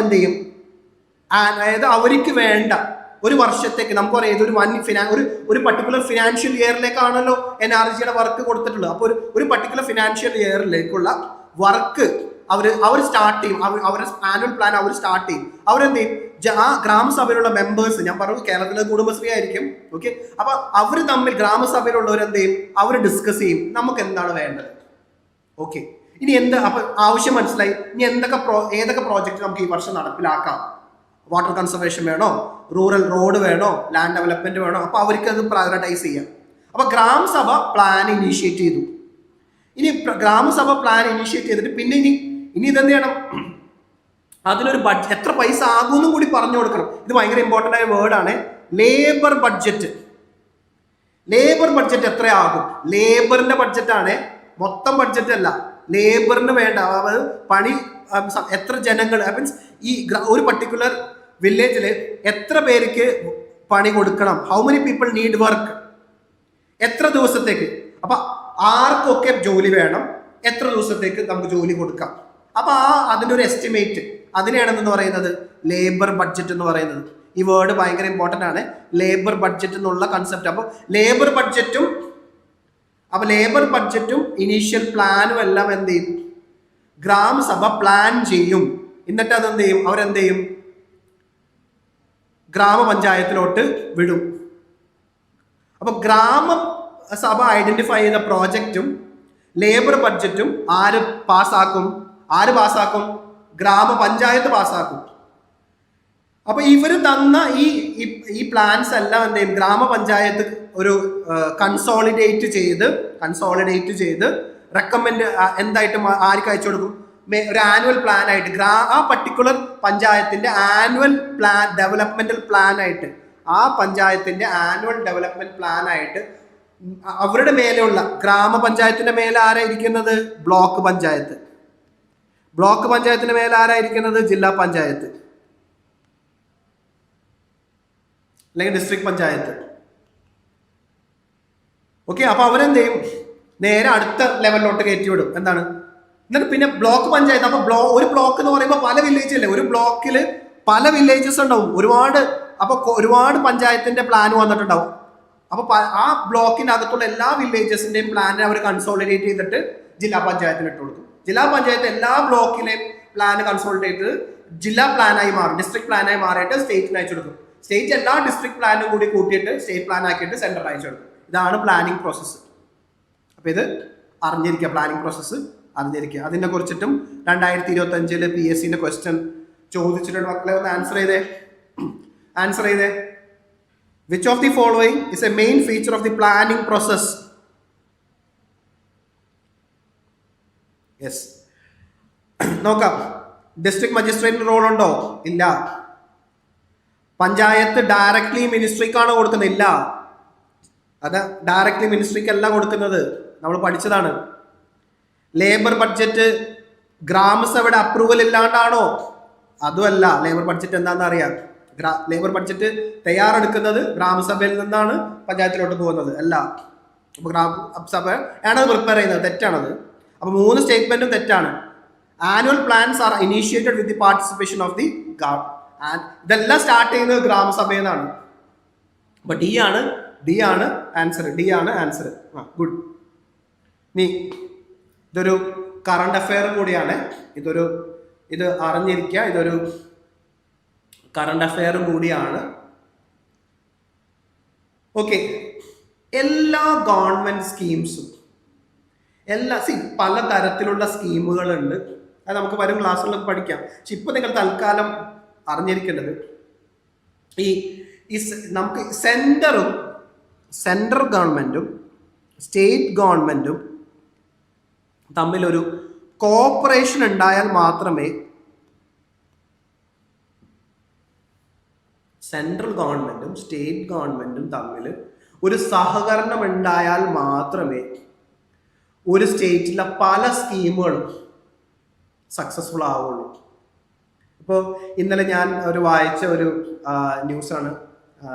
എന്ത് ചെയ്യും, അതായത് അവർക്ക് വേണ്ട ഒരു വർഷത്തേക്ക്, നമുക്കറിയാം ഇതൊരു ഒരു പർട്ടിക്കുലർ ഫിനാൻഷ്യൽ ഇയറിലേക്കാണല്ലോ NRGയുടെ വർക്ക് കൊടുത്തിട്ടുള്ളത്. അപ്പോൾ ഒരു പർട്ടിക്കുലർ ഫിനാൻഷ്യൽ ഇയറിലേക്കുള്ള വർക്ക് അവർ സ്റ്റാർട്ട് ചെയ്യും. അവരുടെ ആനുവൽ പ്ലാൻ അവർ സ്റ്റാർട്ട് ചെയ്യും. അവരെന്ത് ചെയ്യും, ആ ഗ്രാമസഭയിലുള്ള മെമ്പേഴ്സ്, ഞാൻ പറഞ്ഞു കേരളത്തിലെ കുടുംബശ്രീ ആയിരിക്കും. ഓക്കെ, അപ്പൊ അവർ തമ്മിൽ ഗ്രാമസഭയിലുള്ളവർ എന്ത് ചെയ്യും, അവർ ഡിസ്കസ് ചെയ്യും നമുക്ക് എന്താണ് വേണ്ടത്. ഓക്കെ, ഇനി അപ്പൊ ആവശ്യം മനസ്സിലായി. ഇനി ഏതൊക്കെ പ്രോജക്റ്റ് നമുക്ക് ഈ വർഷം നടപ്പിലാക്കാം. വാട്ടർ കൺസർവേഷൻ വേണോ, റൂറൽ റോഡ് വേണോ, ലാൻഡ് ഡെവലപ്മെന്റ് വേണോ, അപ്പൊ അവർക്ക് അത് പ്രയോറിറ്റൈസ് ചെയ്യാം. അപ്പൊ ഗ്രാമസഭ പ്ലാൻ ഇനീഷ്യേറ്റ് ചെയ്തു. ഇനി ഗ്രാമസഭ പ്ലാൻ ഇനീഷ്യേറ്റ് ചെയ്തിട്ട് പിന്നെ ഇനി ഇതെന്ത് ചെയ്യണം, അതിലൊരു ബഡ്ജറ്റ്, എത്ര പൈസ ആകുമെന്നും കൂടി പറഞ്ഞു കൊടുക്കണം. ഇത് ഭയങ്കര ഇമ്പോർട്ടൻ്റ് ആയ വേർഡാണ്. ലേബർ ബഡ്ജറ്റ് എത്രയാകും, ലേബറിന്റെ ബഡ്ജറ്റാണ്, മൊത്തം ബഡ്ജറ്റ് അല്ല. ലേബറിന് വേണ്ട പണി, എത്ര ജനങ്ങൾ, മീൻസ് ഈ ഒരു പർട്ടിക്കുലർ വില്ലേജിൽ എത്ര പേർക്ക് പണി കൊടുക്കണം, how many people need work, എത്ര ദിവസത്തേക്ക്, അപ്പൊ ആർക്കൊക്കെ ജോലി വേണം, എത്ര ദിവസത്തേക്ക് നമുക്ക് ജോലി കൊടുക്കാം. അപ്പൊ അതിൻ്റെ ഒരു എസ്റ്റിമേറ്റ്, അതിനെയാണെന്ന് പറയുന്നത് ലേബർ ബഡ്ജറ്റ് എന്ന് പറയുന്നത്. ഈ വേർഡ് ഭയങ്കര ഇമ്പോർട്ടൻ്റ് ആണ്, ലേബർ ബഡ്ജറ്റ് എന്നുള്ള കൺസെപ്റ്റ്. അപ്പോൾ ലേബർ ബഡ്ജറ്റും ഇനീഷ്യൽ പ്ലാനും എല്ലാം എന്ത് ചെയ്യും, ഗ്രാമസഭ പ്ലാൻ ചെയ്യും. എന്നിട്ട് അതെന്ത് ചെയ്യും, അവരെന്ത് ചെയ്യും, ഗ്രാമപഞ്ചായത്തിലോട്ട് വിടും. അപ്പൊ ഗ്രാമസഭ ഐഡന്റിഫൈ ചെയ്ത പ്രോജക്റ്റും ലേബർ ബഡ്ജറ്റും ആര് പാസ്സാക്കും, ഗ്രാമപഞ്ചായത്ത് പാസ്സാക്കും. അപ്പൊ ഇവര് തന്ന ഈ പ്ലാൻസ് എല്ലാം എന്ത് ചെയ്യും, ഗ്രാമപഞ്ചായത്ത് ഒരു കൺസോളിഡേറ്റ് ചെയ്ത് റെക്കമെൻഡ് എന്തായിട്ട് ആർക്ക് അയച്ചു കൊടുക്കും, ഒരു ആനുവൽ പ്ലാൻ ആയിട്ട്, ആ പർട്ടിക്കുലർ പഞ്ചായത്തിന്റെ ആനുവൽ പ്ലാൻ, ഡെവലപ്മെന്റൽ പ്ലാൻ ആയിട്ട്, ആ പഞ്ചായത്തിന്റെ ആനുവൽ ഡെവലപ്മെന്റ് പ്ലാൻ ആയിട്ട് അവരുടെ മേലെയുള്ള, ഗ്രാമപഞ്ചായത്തിന്റെ മേലെ ആരായിരിക്കുന്നത്, ബ്ലോക്ക് പഞ്ചായത്തിന്റെ മേലെ ആരായിരിക്കുന്നത്, ജില്ലാ പഞ്ചായത്ത് അല്ലെങ്കിൽ ഡിസ്ട്രിക്ട് പഞ്ചായത്ത്. ഓക്കെ. അപ്പൊ അവരെന്ത് ചെയ്യും, നേരെ അടുത്ത ലെവലിലോട്ട് കയറ്റി വിടും. എന്താണ്, എന്നിട്ട് പിന്നെ ബ്ലോക്ക് പഞ്ചായത്ത്. അപ്പൊ ഒരു ബ്ലോക്ക് എന്ന് പറയുമ്പോൾ പല വില്ലേജ് അല്ലേ, ഒരു ബ്ലോക്കിൽ പല വില്ലേജസ് ഉണ്ടാവും, ഒരുപാട് പഞ്ചായത്തിന്റെ പ്ലാൻ വന്നിട്ടുണ്ടാവും. അപ്പൊ ആ ബ്ലോക്കിനകത്തുള്ള എല്ലാ വില്ലേജസിന്റെയും പ്ലാൻ അവർ കൺസോളിഡേറ്റ് ചെയ്തിട്ട് ജില്ലാ പഞ്ചായത്തിന് ഇട്ട് കൊടുക്കും. ജില്ലാ പഞ്ചായത്ത് എല്ലാ ബ്ലോക്കിലെയും പ്ലാൻ കൺസോളിഡേറ്റ് ചെയ്ത് ജില്ലാ പ്ലാനായി മാറും, ഡിസ്ട്രിക്ട് പ്ലാനായി മാറിയിട്ട് സ്റ്റേറ്റിന് അയച്ചു കൊടുക്കും. സ്റ്റേറ്റ് എല്ലാ ഡിസ്ട്രിക്ട് പ്ലാനും കൂടി കൂട്ടിയിട്ട് സ്റ്റേറ്റ് പ്ലാൻ ആക്കിയിട്ട് സെൻട്രൽ അയച്ചു കൊടുക്കും. ഇതാണ് പ്ലാനിങ് പ്രോസസ്സ്. അപ്പൊ ഇത് അറിഞ്ഞിരിക്കുക, പ്ലാനിങ് പ്രോസസ്സ് അറിഞ്ഞിരിക്കുക. അതിനെ കുറിച്ചിട്ടും 2025 PSC ക്വസ്റ്റ്യൻ ചോദിച്ചിട്ടുണ്ട്. മക്കളെ ഒന്ന് ആൻസർ ചെയ്തേ. Which of the following is a main feature of the planning process? Yes. നോക്കാം. ഡിസ്ട്രിക്ട് മജിസ്ട്രേറ്റിന് റോൾ ഉണ്ടോ? ഇല്ല. പഞ്ചായത്ത് ഡയറക്ട്ലി മിനിസ്ട്രിക്കാണ് കൊടുക്കുന്നത്? ഇല്ല. അത് ഡയറക്ട്ലി മിനിസ്ട്രിക്കല്ല കൊടുക്കുന്നത്, നമ്മൾ പഠിച്ചതാണ്. ലേബർ ബഡ്ജറ്റ് ഗ്രാമസഭയുടെ അപ്രൂവൽ ഇല്ലാണ്ടാണോ? അതുമല്ല. ലേബർ ബഡ്ജറ്റ് എന്താണെന്ന് അറിയാം. ലേബർ ബഡ്ജറ്റ് തയ്യാറെടുക്കുന്നത് ഗ്രാമസഭയിൽ നിന്നാണ് പഞ്ചായത്തിലോട്ട് പോകുന്നത്. അല്ല. അപ്പൊ ഗ്രാമസഭ ആണത് പ്രിപ്പയർ ചെയ്യുന്നത്. തെറ്റാണത്. അപ്പൊ 3 സ്റ്റേറ്റ്മെന്റും തെറ്റാണ്. Annual plans are initiated with the participation of the ഇതെല്ലാം സ്റ്റാർട്ട് ചെയ്യുന്നത് ഗ്രാമസഭയിൽ നിന്നാണ്. അപ്പൊ ഡി ആണ് ആൻസർ. ഗുഡ്. ഇതൊരു കറണ്ട് അഫെയർ കൂടിയാണ്. ഇത് അറിഞ്ഞിരിക്കുക. ഇതൊരു കറണ്ട് അഫെയറും കൂടിയാണ്. ഓക്കെ. എല്ലാ ഗവൺമെന്റ് സ്കീംസും പല തരത്തിലുള്ള സ്കീമുകളുണ്ട്. അത് നമുക്ക് വരും ക്ലാസ്സുകളിൽ പഠിക്കാം. പക്ഷെ ഇപ്പൊ നിങ്ങൾ തൽക്കാലം അറിഞ്ഞിരിക്കേണ്ടത് നമുക്ക് സെൻട്രൽ ഗവൺമെന്റും സ്റ്റേറ്റ് ഗവൺമെന്റും തമ്മിലൊരു കോപ്പറേഷൻ ഉണ്ടായാൽ മാത്രമേ, സെൻട്രൽ ഗവൺമെന്റും സ്റ്റേറ്റ് ഗവൺമെന്റും തമ്മിൽ ഒരു സഹകരണം ഉണ്ടായാൽ മാത്രമേ ഒരു സ്റ്റേറ്റിലെ പല സ്കീമുകളും സക്സസ്ഫുൾ ആവുള്ളൂ. ഇപ്പോൾ ഇന്നലെ ഞാൻ വായിച്ച ഒരു ന്യൂസാണ്.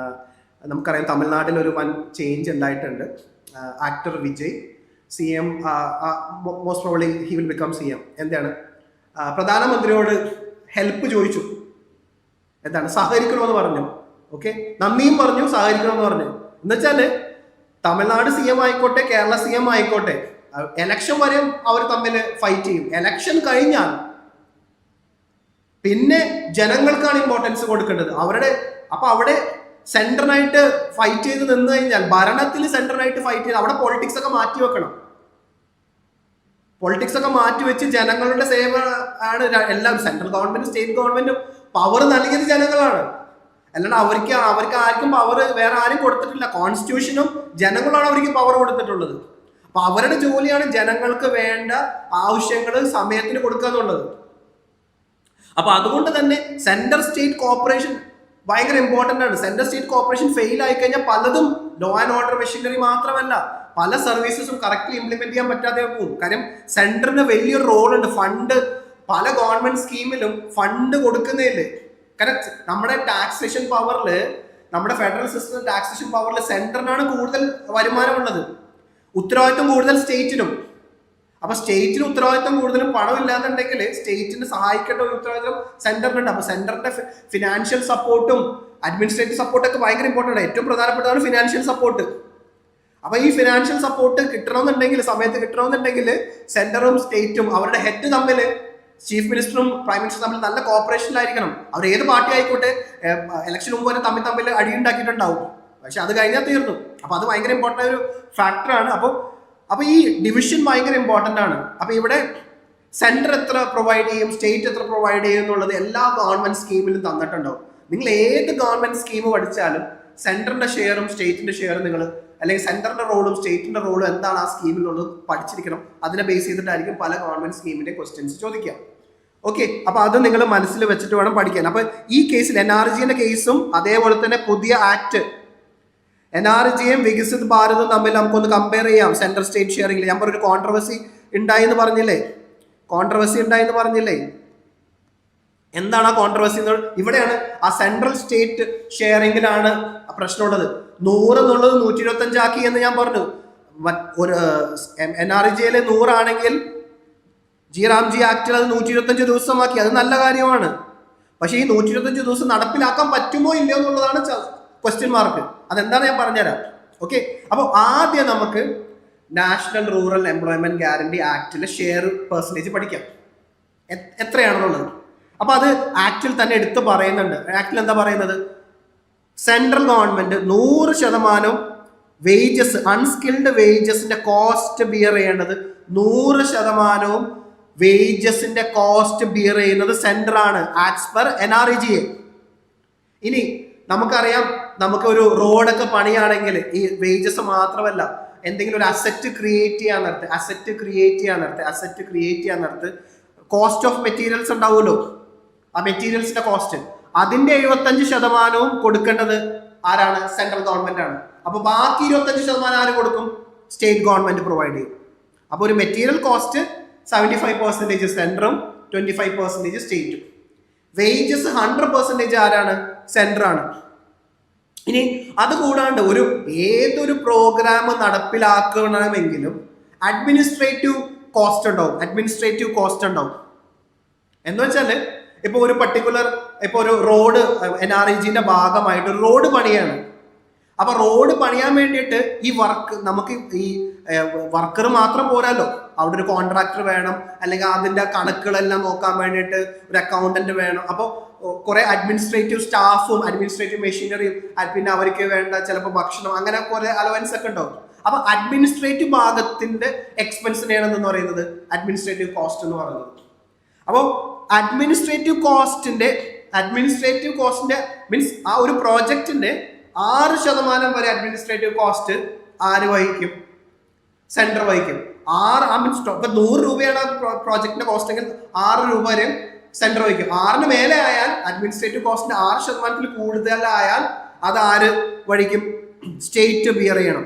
നമുക്കറിയാം തമിഴ്നാട്ടിൽ ഒരു വൻ ചേഞ്ച് ഉണ്ടായിട്ടുണ്ട്. Actor Vijay CM, most probably he will become CM. എന്താണ്, പ്രധാനമന്ത്രിയോട് ഹെൽപ്പ് ചോദിച്ചു. എന്താണ്, സഹകരിക്കണമെന്ന് പറഞ്ഞു. ഓക്കെ, നന്ദിയും പറഞ്ഞു, സഹകരിക്കണമെന്ന് പറഞ്ഞു. എന്നുവെച്ചാല് തമിഴ്നാട് CM ആയിക്കോട്ടെ, കേരള CM ആയിക്കോട്ടെ, എലക്ഷൻ വരെ അവർ തമ്മിൽ ഫൈറ്റ് ചെയ്യും. എലക്ഷൻ കഴിഞ്ഞാൽ പിന്നെ ജനങ്ങൾക്കാണ് ഇമ്പോർട്ടൻസ് കൊടുക്കേണ്ടത്. അപ്പൊ അവിടെ സെൻട്രലായിട്ട് ഫൈറ്റ് ചെയ്ത് നിന്ന് കഴിഞ്ഞാൽ, ഭരണത്തിൽ സെൻട്രലായിട്ട് ഫൈറ്റ് ചെയ്ത് അവിടെ പൊളിറ്റിക്സ് ഒക്കെ മാറ്റി വെക്കണം. പൊളിറ്റിക്സ് ഒക്കെ മാറ്റിവെച്ച് ജനങ്ങളുടെ സേവ ആണ് എല്ലാം. സെൻട്രൽ ഗവൺമെന്റും സ്റ്റേറ്റ് ഗവൺമെന്റും പവർ നൽകിയത് ജനങ്ങളാണ്. അല്ലാണ്ട് അവർക്ക് ആർക്കും പവർ വേറെ ആരും കൊടുത്തിട്ടില്ല. കോൺസ്റ്റിറ്റ്യൂഷനും ജനങ്ങളാണ് അവർക്ക് പവർ കൊടുത്തിട്ടുള്ളത്. അപ്പൊ അവരുടെ ജോലിയാണ് ജനങ്ങൾക്ക് വേണ്ട ആവശ്യങ്ങൾ സമയത്തിന് കൊടുക്കുക എന്നുള്ളത്. അപ്പൊ അതുകൊണ്ട് തന്നെ സെൻട്രൽ സ്റ്റേറ്റ് കോർപ്പറേഷൻ ഭയങ്കര ഇമ്പോർട്ടന്റ് ആണ്. സെൻട്രൽ സ്റ്റേറ്റ് കോർപ്പറേഷൻ ഫെയിൽ ആയി കഴിഞ്ഞാൽ പലതും ലോ ആൻഡ് ഓർഡർ മെഷീനറി മാത്രമല്ല, പല സർവീസസും കറക്റ്റ്ലി ഇംപ്ലിമെന്റ് ചെയ്യാൻ പറ്റാതെ പോകും. കാര്യം സെൻട്രലിന് വലിയൊരു റോൾ ഉണ്ട്. ഫണ്ട് പല ഗവൺമെന്റ് സ്കീമിലും ഫണ്ട് കൊടുക്കുന്നതില്, കാരണം നമ്മുടെ ടാക്സേഷൻ പവറിൽ, നമ്മുടെ ഫെഡറൽ സിസ്റ്റം ടാക്സേഷൻ പവറിൽ സെൻട്രലിനാണ് കൂടുതൽ വരുമാനമുള്ളത്. ഉത്തരവാദിത്വം കൂടുതൽ സ്റ്റേറ്റിനും. അപ്പൊ സ്റ്റേറ്റിന് ഉത്തരവാദിത്വം കൂടുതലും പണം ഇല്ലാന്നുണ്ടെങ്കിൽ സ്റ്റേറ്റിന് സഹായിക്കേണ്ട ഒരു ഉത്തരവാദിത്വം സെന്ററിനുണ്ട്. അപ്പൊ സെന്ററിന്റെ ഫിനാൻഷ്യൽ സപ്പോർട്ടും അഡ്മിനിസ്ട്രേറ്റീവ് സപ്പോർട്ടൊക്കെ ഭയങ്കര ഇമ്പോർട്ടൻ്റ് ആണ്. ഏറ്റവും പ്രധാനപ്പെട്ടതാണ് ഫിനാൻഷ്യൽ സപ്പോർട്ട്. അപ്പൊ ഈ ഫിനാൻഷ്യൽ സപ്പോർട്ട് കിട്ടണമെന്നുണ്ടെങ്കിൽ, സമയത്ത് കിട്ടണമെന്നുണ്ടെങ്കിൽ സെന്ററും സ്റ്റേറ്റും അവരുടെ ഹെഡ് തമ്മിൽ, ചീഫ് മിനിസ്റ്ററും പ്രൈം മിനിസ്റ്ററും തമ്മിൽ നല്ല കോപ്പറേഷനിലായിരിക്കണം. അവർ ഏത് പാർട്ടി ആയിക്കോട്ടെ, ഇലക്ഷൻ മുമ്പ് വരെ തമ്മിൽ അടിയുണ്ടാക്കിയിട്ടുണ്ടാവും. പക്ഷെ അത് കഴിഞ്ഞാൽ തീർന്നു. അപ്പൊ അത് ഭയങ്കര ഇമ്പോർട്ടൻ്റ് ഒരു ഫാക്ടറാണ്. അപ്പൊ ഈ ഡിവിഷൻ ഭയങ്കര ഇമ്പോർട്ടൻ്റ് ആണ്. അപ്പൊ ഇവിടെ സെന്റർ എത്ര പ്രൊവൈഡ് ചെയ്യും, സ്റ്റേറ്റ് എത്ര പ്രൊവൈഡ് ചെയ്യും എന്നുള്ളത് എല്ലാ ഗവൺമെന്റ് സ്കീമിലും തന്നിട്ടുണ്ടാവും. നിങ്ങൾ ഏത് ഗവൺമെന്റ് സ്കീം പഠിച്ചാലും സെന്ററിന്റെ ഷെയറും സ്റ്റേറ്റിന്റെ ഷെയറും നിങ്ങൾ, അല്ലെങ്കിൽ സെന്ററിന്റെ റോളും സ്റ്റേറ്റിന്റെ റോളും എന്താണ് ആ സ്കീമിലുള്ളത് പഠിച്ചിരിക്കണം. അതിനെ ബേസ് ചെയ്തിട്ടായിരിക്കും പല ഗവൺമെന്റ് സ്കീമിന്റെ ക്വസ്റ്റ്യൻസ് ചോദിക്കുക. ഓക്കെ, അപ്പൊ അത് നിങ്ങൾ മനസ്സിൽ വെച്ചിട്ട് വേണം പഠിക്കാൻ. അപ്പൊ ഈ കേസിൽ NRGന്റെ കേസും അതേപോലെ തന്നെ പുതിയ ആക്ട് NRGയും വികസിത് ഭാരതും തമ്മിൽ നമുക്കൊന്ന് കമ്പയർ ചെയ്യാം. സെൻട്രൽ സ്റ്റേറ്റ് ഷെയറിംഗിൽ ഞാൻ ഒരു കോൺട്രവേഴ്സി ഉണ്ടായിന്ന് പറഞ്ഞില്ലേ? എന്താണ് ആ കോൺട്രവേഴ്സി? ഇവിടെയാണ് ആ സെൻട്രൽ സ്റ്റേറ്റ് ഷെയറിംഗിലാണ് പ്രശ്നമുള്ളത്. 100 എന്നുള്ളത് 125 ആക്കി എന്ന് ഞാൻ പറഞ്ഞു. ഒരു NREGA 100 ആണെങ്കിൽ റാംജി ആക്ടിൽ അത് 125 ദിവസമാക്കി. അത് നല്ല കാര്യമാണ്. പക്ഷേ ഈ 125 ദിവസം നടപ്പിലാക്കാൻ പറ്റുമോ ഇല്ലയോ എന്നുള്ളതാണ് ക്വസ്റ്റ്യൻ മാർക്ക്. അതെന്താണ് ഞാൻ പറഞ്ഞുതരാം. ഓക്കെ, അപ്പോൾ ആദ്യം നമുക്ക് നാഷണൽ റൂറൽ എംപ്ലോയ്മെന്റ് ഗ്യാരണ്ടി ആക്ടിലെ ഷെയർ പെർസെൻറ്റേജ് പഠിക്കാം, എത്രയാണെന്നുള്ളത്. അപ്പൊ അത് ആക്ടിൽ തന്നെ എടുത്ത് പറയുന്നുണ്ട്. ആക്ടിൽ എന്താ പറയുന്നത്? സെൻട്രൽ ഗവൺമെന്റ് 100% വേജസ്, അൺസ്കിൽഡ് വേജസിന്റെ കോസ്റ്റ് ബിയർ ചെയ്യേണ്ടത് 100% വേജസിന്റെ കോസ്റ്റ് ബിയർ ചെയ്യുന്നത് സെൻട്രൽ ആണ്, ആസ് പെർ NREGA. ഇനി നമുക്കറിയാം, നമുക്ക് ഒരു റോഡൊക്കെ പണിയാണെങ്കിൽ ഈ വേജസ് മാത്രമല്ല, എന്തെങ്കിലും ഒരു അസറ്റ് ക്രിയേറ്റ് ചെയ്യാൻ നേരത്ത് കോസ്റ്റ് ഓഫ് മെറ്റീരിയൽസ് ഉണ്ടാവുമല്ലോ, ആ മെറ്റീരിയൽസിന്റെ കോസ്റ്റ്, അതിന്റെ 75% കൊടുക്കേണ്ടത് ആരാണ്? സെൻട്രൽ ഗവൺമെന്റ് ആണ്. അപ്പൊ ബാക്കി 25% ആര് കൊടുക്കും? സ്റ്റേറ്റ് ഗവൺമെന്റ് പ്രൊവൈഡ് ചെയ്യും. അപ്പൊ ഒരു മെറ്റീരിയൽ കോസ്റ്റ് 75% സെൻട്രും 25% സ്റ്റേറ്റും. വേജസ് 100% ആരാണ്? സെൻട്രൽ ആണ്. ഇനി അത് കൂടാണ്ട് ഏതൊരു പ്രോഗ്രാം നടപ്പിലാക്കണമെങ്കിലും അഡ്മിനിസ്ട്രേറ്റീവ് കോസ്റ്റ് ഉണ്ടാവും. എന്ന് വെച്ചാല് ഇപ്പൊ ഒരു പർട്ടിക്കുലർ ഒരു റോഡ് NREGന്റെ ഭാഗമായിട്ട് ഒരു റോഡ് പണിയാണ്. അപ്പൊ റോഡ് പണിയാൻ വേണ്ടിയിട്ട് ഈ വർക്കർ മാത്രം പോരാല്ലോ, അവിടെ ഒരു കോൺട്രാക്ടർ വേണം, അല്ലെങ്കിൽ അതിന്റെ കണക്കുകളെല്ലാം നോക്കാൻ വേണ്ടിയിട്ട് ഒരു അക്കൗണ്ടന്റ് വേണം. അപ്പോൾ കുറെ അഡ്മിനിസ്ട്രേറ്റീവ് സ്റ്റാഫും അഡ്മിനിസ്ട്രേറ്റീവ് മെഷീനറിയും, പിന്നെ അവർക്ക് വേണ്ട ചിലപ്പോൾ ഭക്ഷണം, അങ്ങനെ കുറെ അലവൻസ് ഒക്കെ ഉണ്ടാവും. അപ്പൊ അഡ്മിനിസ്ട്രേറ്റീവ് ഭാഗത്തിന്റെ എക്സ്പെൻസിനെയാണ് എന്ന് പറയുന്നത് അഡ്മിനിസ്ട്രേറ്റീവ് കോസ്റ്റ് എന്ന് പറയുന്നത്. അപ്പോൾ അഡ്മിനിസ്ട്രേറ്റീവ് കോസ്റ്റിന്റെ മീൻസ് ആ ഒരു പ്രോജക്റ്റിന്റെ 6% വരെ അഡ്മിനിസ്ട്രേറ്റീവ് കോസ്റ്റ് ആര് വഹിക്കും? സെൻട്രൽ വഹിക്കും. 100 രൂപയാണ് പ്രോജക്റ്റിന്റെ കോസ്റ്റ് എങ്കിൽ 6 രൂപ വരെ സെൻട്രൽ വഹിക്കും. 6 മേലെ ആയാൽ, അഡ്മിനിസ്ട്രേറ്റീവ് കോസ്റ്റിന്റെ 6% കൂടുതലായാൽ അത് ആര് വഹിക്കും? സ്റ്റേറ്റ് ബിയർ ചെയ്യണം.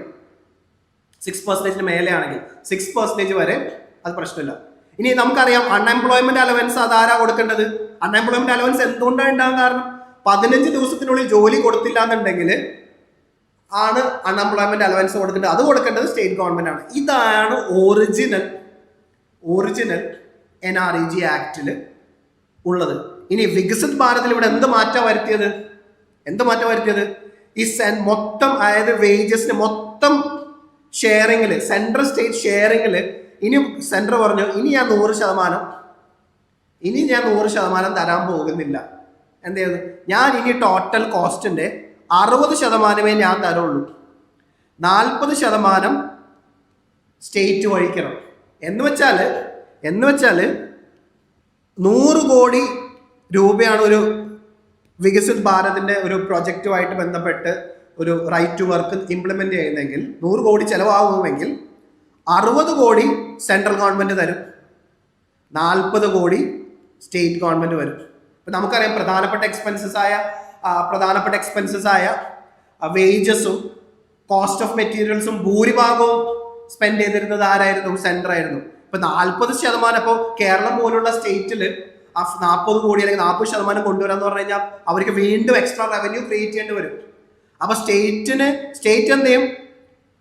6% മേലെ ആണെങ്കിൽ 6% വരെ അത് പ്രശ്നമില്ല. ഇനി നമുക്കറിയാം അൺഎംപ്ലോയ്മെന്റ് അലവൻസ് അതാരാ കൊടുക്കേണ്ടത്? അൺഎംപ്ലോയ്മെന്റ് അലവൻസ് എന്തുകൊണ്ടാണ് ഉണ്ടാകാൻ കാരണം? 15 ദിവസത്തിനുള്ളിൽ ജോലി കൊടുത്തില്ല എന്നുണ്ടെങ്കിൽ ആണ് അൺഎംപ്ലോയ്മെന്റ് അലവൻസ് കൊടുക്കേണ്ടത്. അത് കൊടുക്കേണ്ടത് സ്റ്റേറ്റ് ഗവൺമെന്റ് ആണ്. ഇതാണ് ഒറിജിനൽ NREGA ആക്ടിൽ ഉള്ളത്. ഇനി വികസിത് ഭാരതിൽ ഇവിടെ എന്ത് മാറ്റം വരുത്തിയത്? ഈ മൊത്തം, അതായത് വേജസിന് മൊത്തം ഷെയറിങ്ങില്, സെൻട്രൽ സ്റ്റേറ്റ് ഷെയറിങ്ങില് ഇനി സെൻട്രൽ പറഞ്ഞു, ഇനി ഞാൻ 100% തരാൻ പോകുന്നില്ല. എന്ത് ചെയ്യുന്നു? ഞാൻ ഇനി ടോട്ടൽ കോസ്റ്റിന്റെ 60% ഞാൻ തരുള്ളൂ, 40% സ്റ്റേറ്റ് വഹിക്കണം. എന്ന് വെച്ചാല് 100 കോടി രൂപയാണ് ഒരു വികസിത് ഭാരതിന്റെ ഒരു പ്രൊജക്റ്റുമായിട്ട് ബന്ധപ്പെട്ട് ഒരു റൈറ്റ് ടു വർക്ക് ഇംപ്ലിമെന്റ് ചെയ്യുന്നെങ്കിൽ 100 കോടി ചെലവാകുമെങ്കിൽ 60 കോടി സെൻട്രൽ ഗവൺമെന്റ് തരും, 40 കോടി സ്റ്റേറ്റ് ഗവൺമെന്റ് വരും. ഇപ്പൊ നമുക്കറിയാം പ്രധാനപ്പെട്ട എക്സ്പെൻസസ് ആയ വേജസും കോസ്റ്റ് ഓഫ് മെറ്റീരിയൽസും ഭൂരിഭാഗവും സ്പെൻഡ് ചെയ്തിരുന്നത് ആരായിരുന്നു? സെൻട്രൽ ആയിരുന്നു. ഇപ്പൊ 40%, ഇപ്പോൾ കേരളം പോലുള്ള സ്റ്റേറ്റില് 40 കോടി അല്ലെങ്കിൽ 40% കൊണ്ടുവരാന്ന് പറഞ്ഞു കഴിഞ്ഞാൽ അവർക്ക് വീണ്ടും എക്സ്ട്രാ റവന്യൂ ക്രിയേറ്റ് ചെയ്യേണ്ടി വരും. അപ്പൊ സ്റ്റേറ്റ് എന്ത് ചെയ്യും?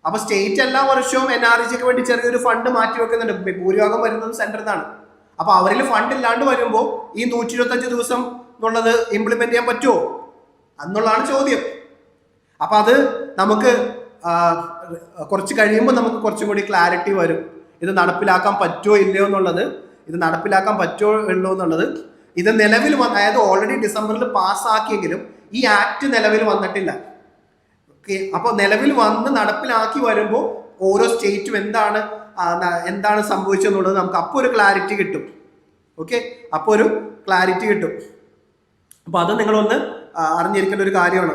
അപ്പൊ സ്റ്റേറ്റ് എല്ലാ വർഷവും NREGAക്ക് വേണ്ടി ചെറിയൊരു ഫണ്ട് മാറ്റി വെക്കുന്നുണ്ട്. ഭൂരിഭാഗം വരുന്നത് സെൻട്രൽ നിന്നാണ്. അപ്പൊ അവരിൽ ഫണ്ട് ഇല്ലാണ്ട് വരുമ്പോൾ ഈ 125 ദിവസം എന്നുള്ളത് ഇംപ്ലിമെന്റ് ചെയ്യാൻ പറ്റുമോ എന്നുള്ളതാണ് ചോദ്യം. അപ്പൊ അത് നമുക്ക് കുറച്ച് കഴിയുമ്പോൾ നമുക്ക് കുറച്ചും കൂടി ക്ലാരിറ്റി വരും. ഇത് നടപ്പിലാക്കാൻ പറ്റുമോ ഇല്ലയോ എന്നുള്ളത്. ഇത് നിലവിൽ അതായത് ഓൾറെഡി ഡിസംബറിൽ പാസ്സാക്കിയെങ്കിലും ഈ ആക്ട് നിലവിൽ വന്നിട്ടില്ല. അപ്പോൾ നിലവിൽ വന്ന് നടപ്പിലാക്കി വരുമ്പോൾ ഓരോ സ്റ്റേറ്റും എന്താണ് സംഭവിച്ചെന്നുള്ളത് നമുക്ക് അപ്പോൾ ഒരു ക്ലാരിറ്റി കിട്ടും. അപ്പോൾ അത് നിങ്ങളൊന്ന് അറിഞ്ഞിരിക്കേണ്ട ഒരു കാര്യമാണ്.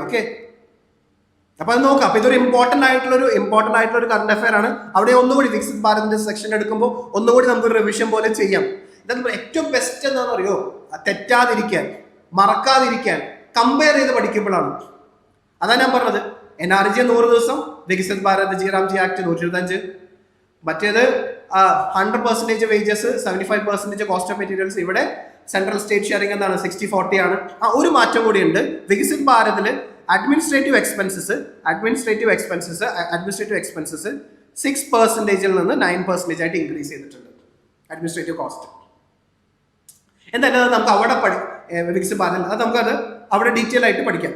അപ്പൊ അത് നോക്കാം. അപ്പൊ ഇതൊരു ഇമ്പോർട്ടന്റ് ആയിട്ടുള്ള ഒരു കറണ്ട് അഫയർ ആണ്. അവിടെ ഒന്നുകൂടി വികസിത് ഭാരതിന്റെ സെക്ഷൻ എടുക്കുമ്പോൾ ഒന്നുകൂടി നമുക്കൊരു റിവിഷൻ പോലെ ചെയ്യാം. ഇതെന്ന് ഏറ്റവും ബെസ്റ്റ് എന്താണെന്ന് അറിയോ? തെറ്റാതിരിക്കാൻ, മറക്കാതിരിക്കാൻ, കമ്പയർ ചെയ്ത് പഠിക്കുമ്പോഴാണ്. അതാണ് ഞാൻ പറഞ്ഞത്. NREGA 100 ദിവസം, വികസിത് ഭാരത് റാംജി ആക്ട് 125, മറ്റേത് 100% വേജസ്, 75% കോസ്റ്റ് ഓഫ് മെറ്റീരിയൽസ്. ഇവിടെ സെൻട്രൽ സ്റ്റേറ്റ് ഷെയറിംഗ് എന്താണ്? 60-40 ആണ്. ഒരു മാറ്റം കൂടിയുണ്ട്. വികസിത് ഭാരതില് അഡ്മിനിസ്ട്രേറ്റീവ് എക്സ്പെൻസസ് 6% നിന്ന് 9% ആയിട്ട് ഇൻക്രീസ് ചെയ്തിട്ടുണ്ട് അഡ്മിനിസ്ട്രേറ്റീവ് കോസ്റ്റ്. എന്തായാലും നമുക്ക് അവിടെ വിക്സ് പറഞ്ഞില്ല, അത് നമുക്കത് അവിടെ ഡീറ്റെയിൽ ആയിട്ട് പഠിക്കാം.